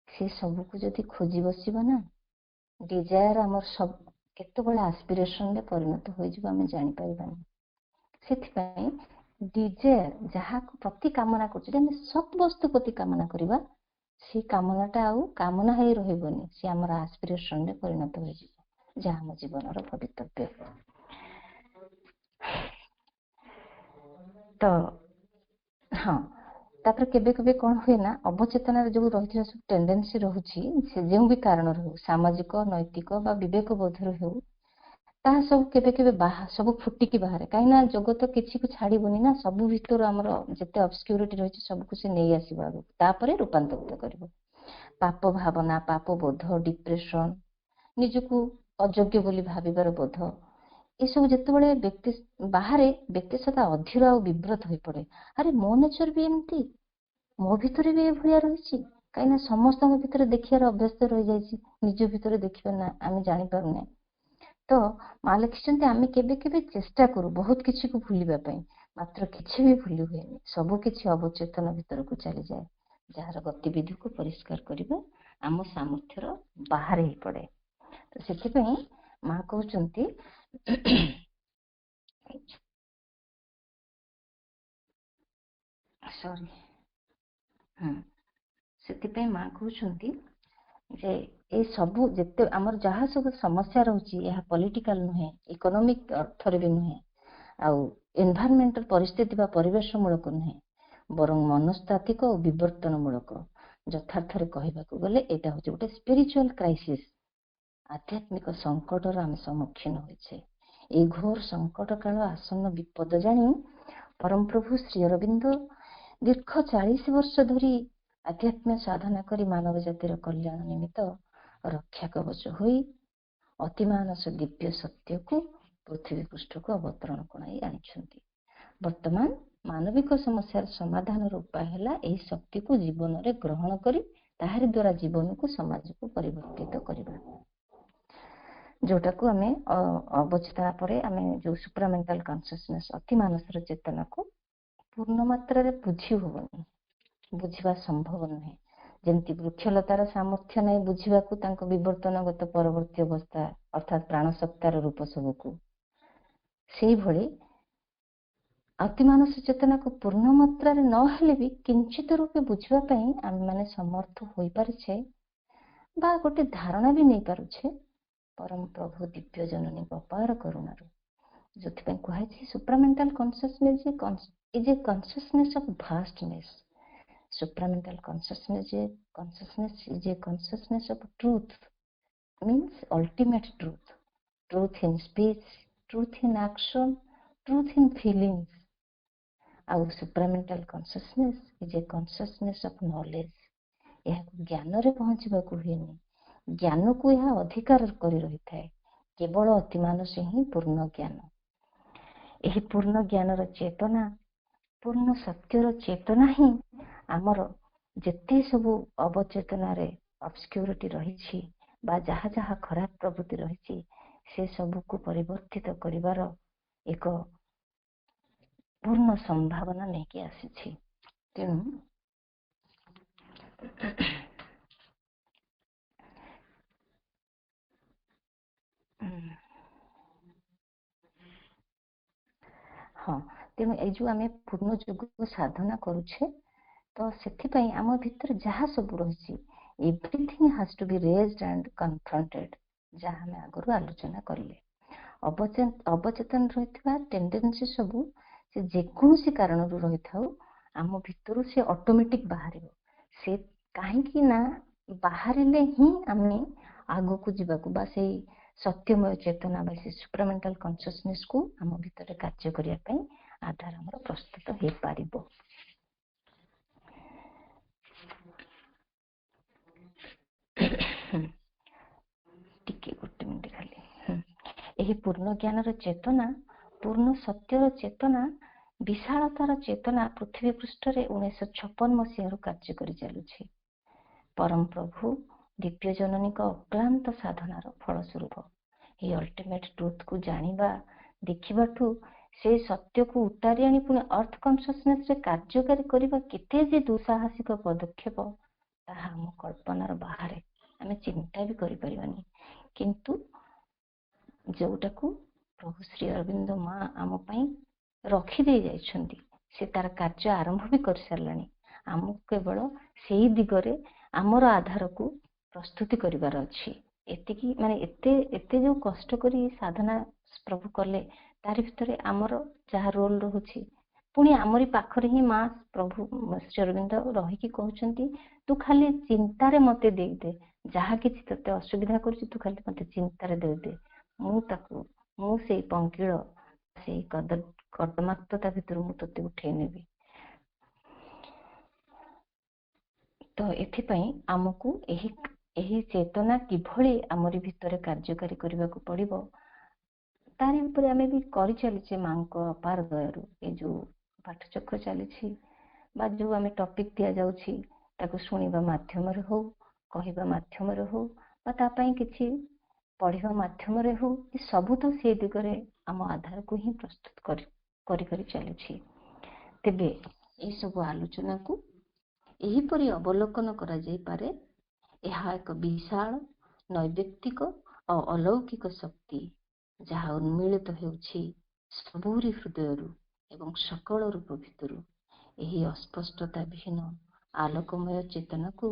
ସେ ସବୁକୁ ଯଦି ଖୋଜି ବସିବା ନା, ଡିଜାୟାର ଆମର ସବୁ କେତେବେଳେ ଆସ୍ପିରେସନରେ ପରିଣତ ହୋଇଯିବ ଆମେ ଜାଣିପାରିବାନି। ସେଥିପାଇଁ डिजायर ଯାହାକୁ ପ୍ରତି କାମନା କରୁଛି ଆମେ ସତ୍ ବସ୍ତୁ ପ୍ରତି କାମନା କରିବା ସେ କାମନାଟା ଆଉ କାମନା ହେଇ ରହିବନି, ସେ ଆମର ଆସ୍ପିରେସନରେ ପରିଣତ ହୋଇଯିବ, ଯାହା ଆମ ଜୀବନର ଭବିତବ୍ୟ। ତ ହଁ, ତାପରେ କେବେ କେବେ କଣ ହୁଏ ନା ଅବଚେତନାରେ ଯୋଉ ରହିଥିବା ସବୁ ଟେଣ୍ଡେନ୍ସି ରହୁଛି, ସେ ଯେଉଁ ବି କାରଣରୁ ହେଉ, ସାମାଜିକ, ନୈତିକ ବା ବିବେକ ବୋଧରୁ ହେଉ, ତାହା ସବୁ କେବେ କେବେ ସବୁ ଫୁଟିକି ବାହାରେ, କାହିଁକି ନା ଜଗତ କିଛିକୁ ଛାଡିବନି ନା, ସବୁ ଭିତରୁ ଆମର ଯେତେ ଅବସ୍କ୍ୟୁରିଟି ରହିଛି ସବୁକୁ ସେ ନେଇ ଆସିବ ଆଗକୁ, ତାପରେ ରୂପାନ୍ତରିତ କରିବ। ପାପ ଭାବନା, ପାପ ବୋଧ, ଡିପ୍ରେସନ, ନିଜକୁ ଅଯୋଗ୍ୟ ବୋଲି ଭାବିବାର ବୋଧ, ଏସବୁ ଯେତେବେଳେ ବ୍ୟକ୍ତି ବାହାରେ, ବ୍ୟକ୍ତି ସଦା ଅଧୀର ଆଉ ବିବ୍ରତ ହୋଇପଡେ। ଆରେ ମୋ ନେଚର ବି ଏମିତି, ମୋ ଭିତରେ ବି ଏଭଳିଆ ରହିଛି, କାହିଁକିନା ସମସ୍ତଙ୍କ ଭିତରେ ଦେଖିବାର ଅଭ୍ୟସ୍ତ ରହିଯାଇଛି, ନିଜ ଭିତରେ ଦେଖିବା ନା ଆମେ ଜାଣିପାରୁନେ। ତ ମା ଲେଖିଛନ୍ତି ଆମେ କେବେ କେବେ ଚେଷ୍ଟା କରୁ ବହୁତ କିଛିକୁ ଭୁଲିବା ପାଇଁ, ମାତ୍ର କିଛି ବି ଭୁଲି ହୁଏନି, ସବୁ କିଛି ଅବଚେତନ ଭିତରକୁ ଚାଲିଯାଏ, ଯାହାର ଗତିବିଧିକୁ ପରିଷ୍କାର କରିବା ଆମ ସାମର୍ଥ୍ୟର ବାହାରେ ହିଁ ପଡେ। ତ ସେଥିପାଇଁ ମା କହୁଛନ୍ତି ସେଥିପାଇଁ ମା କହୁଛନ୍ତି ଯେ ଏ ସବୁ ଯେତେ ଆମର ଯାହା ସବୁ ସମସ୍ୟା ରହୁଛି, ଏହା ପଲିଟିକାଲ ନୁହେଁ, ଇକୋନୋମିକ ଅର୍ଥରେ ବି ନୁହେଁ, ଆଉ ଏନଭାରମେଣ୍ଟାଲ ପରିସ୍ଥିତି ବା ପରିବେଶ ମୂଳକ ନୁହେଁ, ବରଂ ମନସ୍ତାତ୍ତ୍ୱିକ ଓ ବିବର୍ତ୍ତନ ମୂଳକ। ଯଥାର୍ଥରେ କହିବାକୁ ଗଲେ ଏଇଟା ହଉଛି ଗୋଟେ ସ୍ପିରିଚୁଆଲ କ୍ରାଇସିସ୍, ଆଧ୍ୟାତ୍ମିକ ସଂକଟର ଆମେ ସମ୍ମୁଖୀନ ହୋଇଛେ। এই ଘୋର ସଂକଟ କାଳ ଆସନ୍ନ ବିପଦ ଜାଣି ପରମ ପ୍ରଭୁ ଶ୍ରୀ ଅରବିନ୍ଦ ଦୀର୍ଘ 40 ବର୍ଷ ଧରି ଆଧ୍ୟାତ୍ମ ସାଧନା କରି ମାନବ ଜାତିର କଲ୍ୟାଣ ନିମିତ୍ତ ରକ୍ଷା କବଚ ହୋଇ ଅତିମାନସ ଦିବ୍ୟ ସତ୍ୟକୁ ପୃଥିବୀ ପୃଷ୍ଠକୁ ଅବତରଣ କରାଇ ଆଣିଛନ୍ତି। ବର୍ତ୍ତମାନ ମାନବିକ ସମସ୍ୟାର ସମାଧାନର ଉପାୟ ହେଲା ଏହି ଶକ୍ତିକୁ ଜୀବନରେ ଗ୍ରହଣ କରି ତାହାରି ଦ୍ୱାରା ଜୀବନକୁ ସମାଜକୁ ପରିବର୍ତ୍ତିତ କରିବା, ଯୋଉଟାକୁ ଆମେ ଅବଚେତନା ପରେ ଆମେ ଯୋଉ ସୁପ୍ରାମେଣ୍ଟାଲ କନସିୟସନେସ୍, ଅତି ମାନସର ଚେତନାକୁ ପୂର୍ଣ୍ଣ ମାତ୍ରାରେ ବୁଝି ହବନି, ବୁଝିବା ସମ୍ଭବ ନୁହେଁ। ଯେମିତି ବୃକ୍ଷଲତାର ସାମର୍ଥ୍ୟ ନାହିଁ ବୁଝିବାକୁ ତାଙ୍କ ବିବର୍ତ୍ତନଗତ ପରବର୍ତ୍ତୀ ଅବସ୍ଥା ଅର୍ଥାତ୍ ପ୍ରାଣସତ୍ତାର ରୂପ ସବୁକୁ, ସେଇଭଳି ଅତିମାନସ ଚେତନାକୁ ପୂର୍ଣ୍ଣ ମାତ୍ରାରେ ନହେଲେ ବି କିଞ୍ଚିତ ରୂପେ ବୁଝିବା ପାଇଁ ଆମେ ମାନେ ସମର୍ଥ ହୋଇପାରିଛେ ବା ଗୋଟେ ଧାରଣା ବି ନେଇପାରୁଛେ ପରମ ପ୍ରଭୁ ଦିବ୍ୟ ଜନନୀଙ୍କ ଅପାର କରୁଣାରୁ। ଯୋଉଥିପାଇଁ କୁହାଯାଇଛି ସୁପ୍ରାମେଣ୍ଟାଲ consciousness is a consciousness of vastness. Supramental consciousness is a consciousness of truth, means ultimate truth, truth in speech, truth in action, truth in feelings. ଆଉ supramental consciousness is a consciousness of knowledge. ଏହାକୁ ଜ୍ଞାନରେ ପହଞ୍ଚିବାକୁ ହୁଏନି, ଜ୍ଞାନକୁ ଏହା ଅଧିକାର କରି ରହିଥାଏ, କେବଳ ଅତିମାନସ ହିଁ ପୂର୍ଣ୍ଣ ଜ୍ଞାନ। ଏହି ପୂର୍ଣ୍ଣ ଜ୍ଞାନର ଚେତନା, ପୂର୍ଣ୍ଣ ସତ୍ୟର ଚେତନା ହିଁ ଆମର ଯେତେ ସବୁ ଅବଚେତନାରେ ଅବସ୍କ୍ୟୁରିଟି ରହିଛି ବା ଯାହା ଯାହା ଖରାପ ପ୍ରବୃତ୍ତି ରହିଛି ସେ ସବୁକୁ ପରିବର୍ତ୍ତିତ କରିବାର ଏକ ପୂର୍ଣ୍ଣ ସମ୍ଭାବନା ନେଇକି ଆସିଛି। ତେଣୁ ହଁ, ତେଣୁ ଏଇ ଯୋଉ ଆମେ ପୂର୍ଣ୍ଣ ଯୋଗ ସାଧନା କରୁଛେ, ତ ସେଥିପାଇଁ ଆମ ଭିତରେ ଯାହା ସବୁ ରହିଛି everything has to be raised and confronted, ଯାହା ଆମେ ଆଗରୁ ଆଲୋଚନା କଲେ। ଅବଚେତନ ରହିଥିବା ଟେଣ୍ଡେନ୍ସି ସବୁ ସେ ଯେକୌଣସି କାରଣରୁ ରହିଥାଉ ଆମ ଭିତରୁ ସେ ଅଟୋମେଟିକ ବାହାରିବ। ସେ କାହିଁକି ନା ବାହାରିଲେ ହିଁ ଆମେ ଆଗକୁ ଯିବାକୁ ବା ସେଇ ସତ୍ୟମୟ ଚେତନା ବା ସେ ସୁପ୍ରାମେଣ୍ଟାଲ କନସିୟସନେସ୍ କୁ ଆମ ଭିତରେ କାର୍ଯ୍ୟ କରିବା ପାଇଁ ଆଧାର ଆମର ପ୍ରସ୍ତୁତ ହେଇପାରିବ। ଟିକେ ଗୋଟେ ମିନିଟ ଖାଲି। ଏହି ପୂର୍ଣ୍ଣ ଜ୍ଞାନର ଚେତନା, ପୂର୍ଣ୍ଣ ସତ୍ୟର ଚେତନା, ବିଶାଳତାର ଚେତନା ପୃଥିବୀ ପୃଷ୍ଠରେ 1956 ମସିହାରୁ କାର୍ଯ୍ୟ କରି ଚାଲୁଛି। ପରମ ପ୍ରଭୁ ଦିବ୍ୟ ଜନନୀଙ୍କ ଅକ୍ଳାନ୍ତ ସାଧନାର ଫଳସ୍ୱରୂପ ଏହି ଅଲ୍ଟିମେଟ ଟ୍ରୁଥକୁ ଜାଣିବା, ଦେଖିବାଠୁ ସେ ସତ୍ୟକୁ ଉତାରି ଆଣି ପୁଣି ଅର୍ଥ କନସିୟସନେସରେ କାର୍ଯ୍ୟକାରୀ କରିବା କେତେ ଯେ ଦୁଃସାହସିକ ପଦକ୍ଷେପ, ତାହା ଆମ କଳ୍ପନାର ବାହାରେ, ଆମେ ଚିନ୍ତା ବି କରିପାରିବାନି। କିନ୍ତୁ ଯୋଉଟାକୁ ପ୍ରଭୁ ଶ୍ରୀ ଅରବିନ୍ଦ ମା ଆମ ପାଇଁ ରଖିଦେଇ ଯାଇଛନ୍ତି, से तार कार्य आरंभ भी कर सारलानी। आमको केवल सेही दिगरे आमर आधार को प्रस्तुति करिवार अछि। एतिकी माने एते एते जो कष्ट करी साधना प्रभु कले तारि भितरे आमर जहा रोल रहुछि पुणी आमरी पाखरे ही माँ प्रभु श्रीअरविंद रहीकि कहउछंती तू खाली चिंतारे मते दे दे जहा किछि तते असुविधा करछि तू खाली मते चिंतारे दे दे मु सेई पंकिळ सेई कर्दमाक्तता भितर मु तते उठे नेबी। तो एथिपई आमको एही चेतना किभଳି आमरी भितरे कार्यकारी करबाकू पड़िबो तारि ऊपर आमे भी करि चलिछे मांको अपार दयारु ए जो पाठचक्र चली जो आम टॉपिक दि जाऊँगी ताको शुणिबा माध्यम रे हो कहवा माध्यम रे हो किछि पढ़िबा माध्यम रे हो सबु तो से दिगरे आम आधार को ही प्रस्तुत करी चली। तेबे ए सब आलोचना को एहीपरि अवलोकन करा जाई पारे। यह एक विशाल नैतिक और अलौकिक शक्ति जहाँ उन्मिलित हेउछि सबुरी हृदयरु एवं सकल रूप भितरु एही अस्पष्टता विहीन आलोकमय चेतना को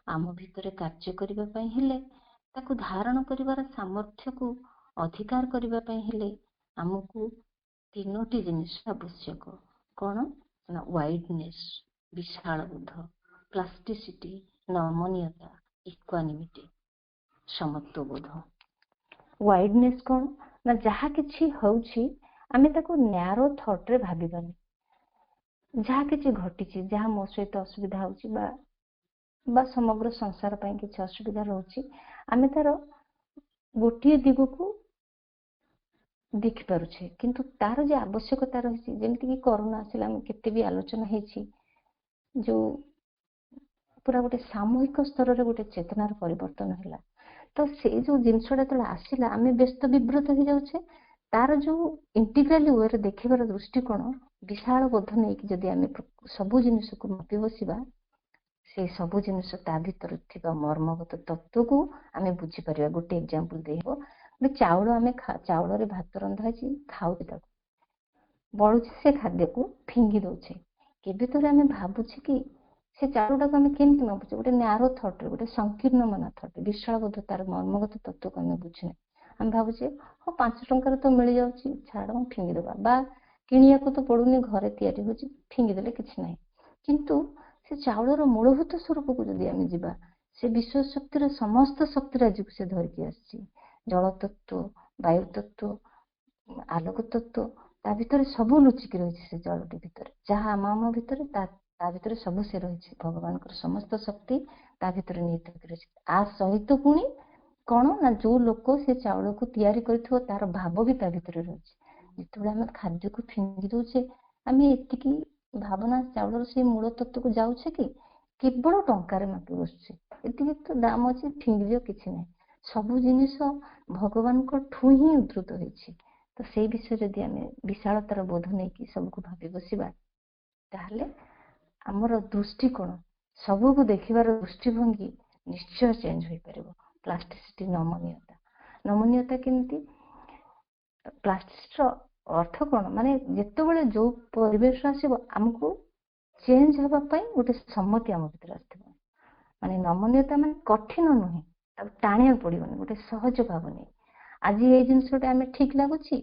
आम भितरे कार्य करिबा पई हेले ताकू धारण करिवार सामर्थ्य को अधिकार करिबा पई हेले आमको तीनोटी जिनिस आवश्यक। कौन ना वाइडनेस विशाल बोध, प्लास्टिसिटी नमनीयता, इक्वानिमिटी समत्व बोध। वाइडनेस कौन ना जहा किछि होउछि आमे ताको न्यारो थॉट रे भाबिबानी जहा किछि घटिछि जहा मो सहित असुविधा होउछि बा समग्र संसार पई किछि असुविधा रहउछि आमे तार गोटिए दिग को देखि पारुछे किंतु तार जे आवश्यकता रहिछि जेमति कि कोरोना आसिला केते भी आलोचना हेछि जो पूरा गोटे सामूहिक स्तर रे गोटे चेतनार परिवर्तन हैला। तो से जो जिनसडा तले आसिला आमे व्यस्त विब्रत हो जाउछे तार जो इंटीग्रली वे रे देखिबार दृष्टिकोण विशाल बोध नै कि जदि आमे सबु जिनिस को मापि बसिबा से सबु जिनिस ता भीतर थिबा मर्मगत तत्व को आमे बुझी परिबा। गोटे एग्जांपल देहबो बे चाउल आमे चाउल रे भात रंधा छि खाउछि ताको बळुछि से खाद्य को फिंगी दोछे केबे तो आमे भाबुछि कि से चाउलटा को आमे केमति मापुछे गोटे न्यारो थॉट रे गोटे संकीर्ण मन थॉट विशाल बोध तार मर्मगत तत्व को आमे बुझिने आमे भाबुछे हो 5 टंका तो मिल जाउछि छाड़ हम फिंगी देबा बा किनिया को तो पडुनी घरे तयारी होछि फिंगी देले किछि नै किंतु से चाउलर मूलभूत स्वरूप को जदि आमे जिबा से विश्व शक्तिर समस्त शक्ति राज्य को से धरिकी आछि जल तत्व वायु तत्व आलोक तत्व ता भीतर सब लुचिकी रही से जलटी भीतर जहाँ आम भीतर ता भीतर सब से रही भगवान को समस्त शक्ति ता भीतर निहित रही आ सहित पुणी कौन ना जो लोक से चाउल को तैयारी करथिबो तार भाव भी ता भीतर रही जिते आम खाद्य को फिंगी दौचे आम एतिकी भावना चाउल से मूल तत्व को जाऊे कि केवल टंकार मापी बसुचे एतिकी तो दाम अच्छे फिंगी दियो किछि नै सबु जिनिस भगवान को ठू ही उद्धृत होइछि। तो से विषय जदि आम विशालतार बोध नहीं कि सबको भाबी बसिबा ताहले आमर दृष्टिकोण सबू को देखिबार दृष्टिभंगी निश्चय चेंज होई परिबो। प्लास्टिसिटी नमनीयता केमती प्लास्टिसिटी अर्थ कौन माने जेतेबेले जो परिवेश आसीबो हमको चेंज हबा पई गोटे सम्मति आम भीतर आथिबो माने नमनीयता माने कठिन नुहे ताको टाणिया पड़िबोनी गोटे सहज भावनी आज ये जिनसटा आमे ठीक लागुछि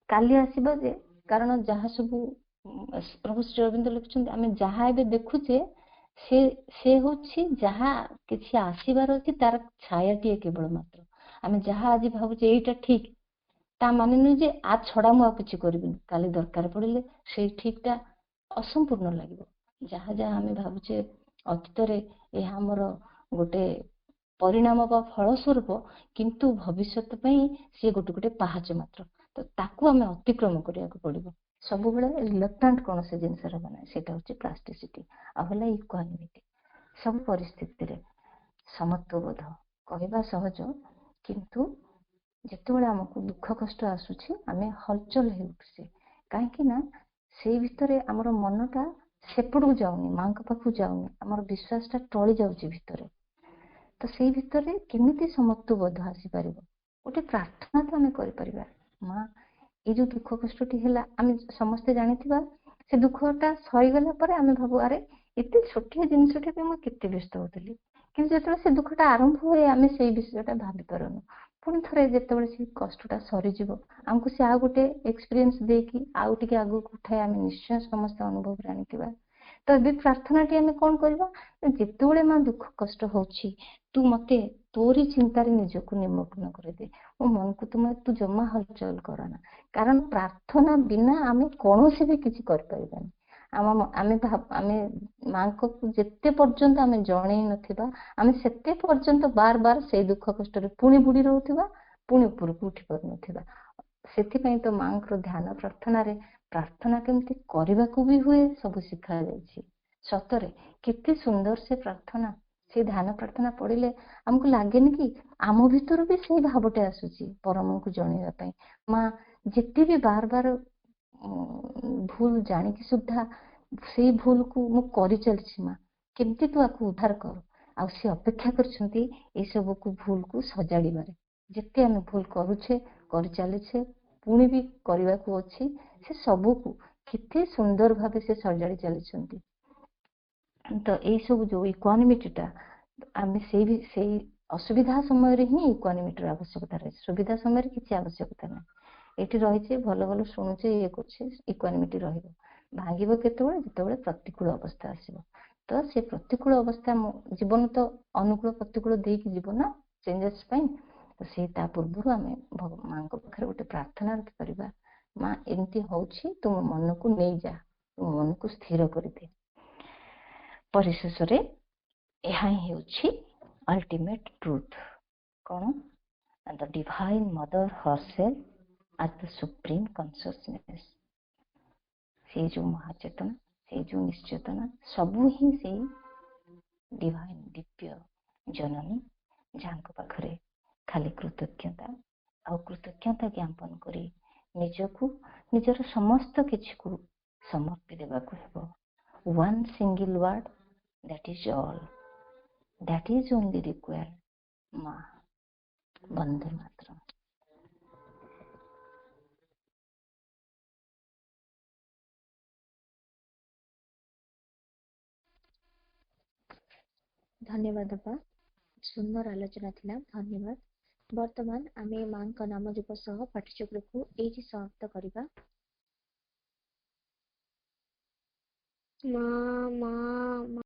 काली आसीबा जे कारण जहाँ सब प्रभु श्री अरविंद लिखुछन्ति आमे जहाँ एबे देखुछे से होछि जहाँ किछि आसीबार अछि तार छायाटी केवल मात्र आमे जहाँ आज भाबुछे एटा ठीक ता माने नु जे आ छड़ा मु किछि करबिनी काली दरकार पड़िले से ठीकटा असंपूर्ण लागिबो जहाँ जहाँ आमे भाबुछे अतीत रे ए हमर गोटे परिणाम बा फल स्वरूप किंतु भविष्यत पई से गोटे गोटे पहाच मात्र तो ताकू आमे अतिक्रम करिया को पड़िबो सब बेले रिलक्टेंट कोन से जिंस रे बना सेटा होची प्लास्टिसिटी आ होला इक्वानिमिटी सब परिस्थिति रे समत्व बोध कहबा सहज किंतु जेतेबेले हमको दुख कष्ट आसुछि आमे हलचल हे उठसे काहे ना से भितरे हमर मनटा सेपड़ू जाउनी मां के पाखु जाउनी हमर विश्वासटा टळी जाउछि भितरे तो से भितरे केमिति समत्व बोध आसी परिबो गोटे प्रार्थना तो आमे करि परिबा मां ए जो दुख कष्टटी हैला आमे समस्त जानिथिबा से दुखटा सहीगला पर आम भाबू अरे एत छोटिया जिनसटे भी मुझे केते व्यस्त होती कि जो से दुखटा आरंभ हुए आम से विषयटा भावी पारूनु पुणी थे जो से कष्टा सरीज आमको से आउ गोटे एक्सपीरियंस देकी आउ टे आगे उठाए आम निश्चय समस्त अनुभव आनी तो ये प्रार्थना टी आम कौन करवा जिते माँ दुख कष्ट होची तू मते तोरी चिंतार निजक निमग्न कर दे मो मन को तू जमा हलचल करना कारण प्रार्थना बिना आम कौन भी किसी कर आमे माँ को जिते पर्यंत आम जन नथिबा आमे सेते पर्यंत बार बार से दुख कष्ट पुणी बुड़ी रोथुबा पुणी उपरक उठी पार नथिबा सेथिपई तो माँ ध्यान प्रार्थना रे प्रार्थना केमती करने को भी हुए सब शिखा जाइए सतरे केते सुंदर से प्रार्थना से ध्यान प्रार्थना पढ़िले आमको लगे कि आम भीतर भी से भावटे आसूची परम को जनवाई माँ जिते भी बार बार भूल जानिकी सुधा से भूल को मु करि चलछि माँ केमती तू आको उद्धार कर आ से अपेक्षा करछंती ए सब को भूल को सजाड़िबारे जिते आम भूल करुछे कर चलीछे पुणी भी करने को अच्छी से सबू को केते सुंदर भाव से सजाड़ी चली तो यही सब जो इक्वानिमिटीटा आम से असुविधा समय ही इक्वानिमिटर आवश्यकता रही सुविधा समय किसी आवश्यकता ना ये रही भल भल शुणुचे ये कर इक्वानिमिटी भांग केतबे जिते प्रतिकूल अवस्था आसो तो से प्रतिकूल अवस्था जीवन तो अनुकूल प्रतिकूल देकी जीवन चेंजेस तो से पूर्व आम माँ पाखे गोटे प्रार्थना रखिपर माँ एमती होची तुम मन को नहीं जा तुम मन को स्थिर कर दे परिशेष अल्टीमेट ट्रूथ कौन the divine mother herself as the supreme consciousness से जो महाचेतना से जो निश्चेतना सबू ही से डिवाइन दिव्य जननी जहाँ पाखरे खाली कृतज्ञता आ कृतज्ञता ज्ञापन करी निजको निजर समस्त किछि को समर्पी देबाको हेबो one single word that is all that is only required माँ वंदे मातरम। धन्यवाद अपा सुंदर आलोचना थिला धन्यवाद। वर्तमान आमे मां का नाम जप सह पाठ्यचक्र को एठी समाप्त करिबा। मां मां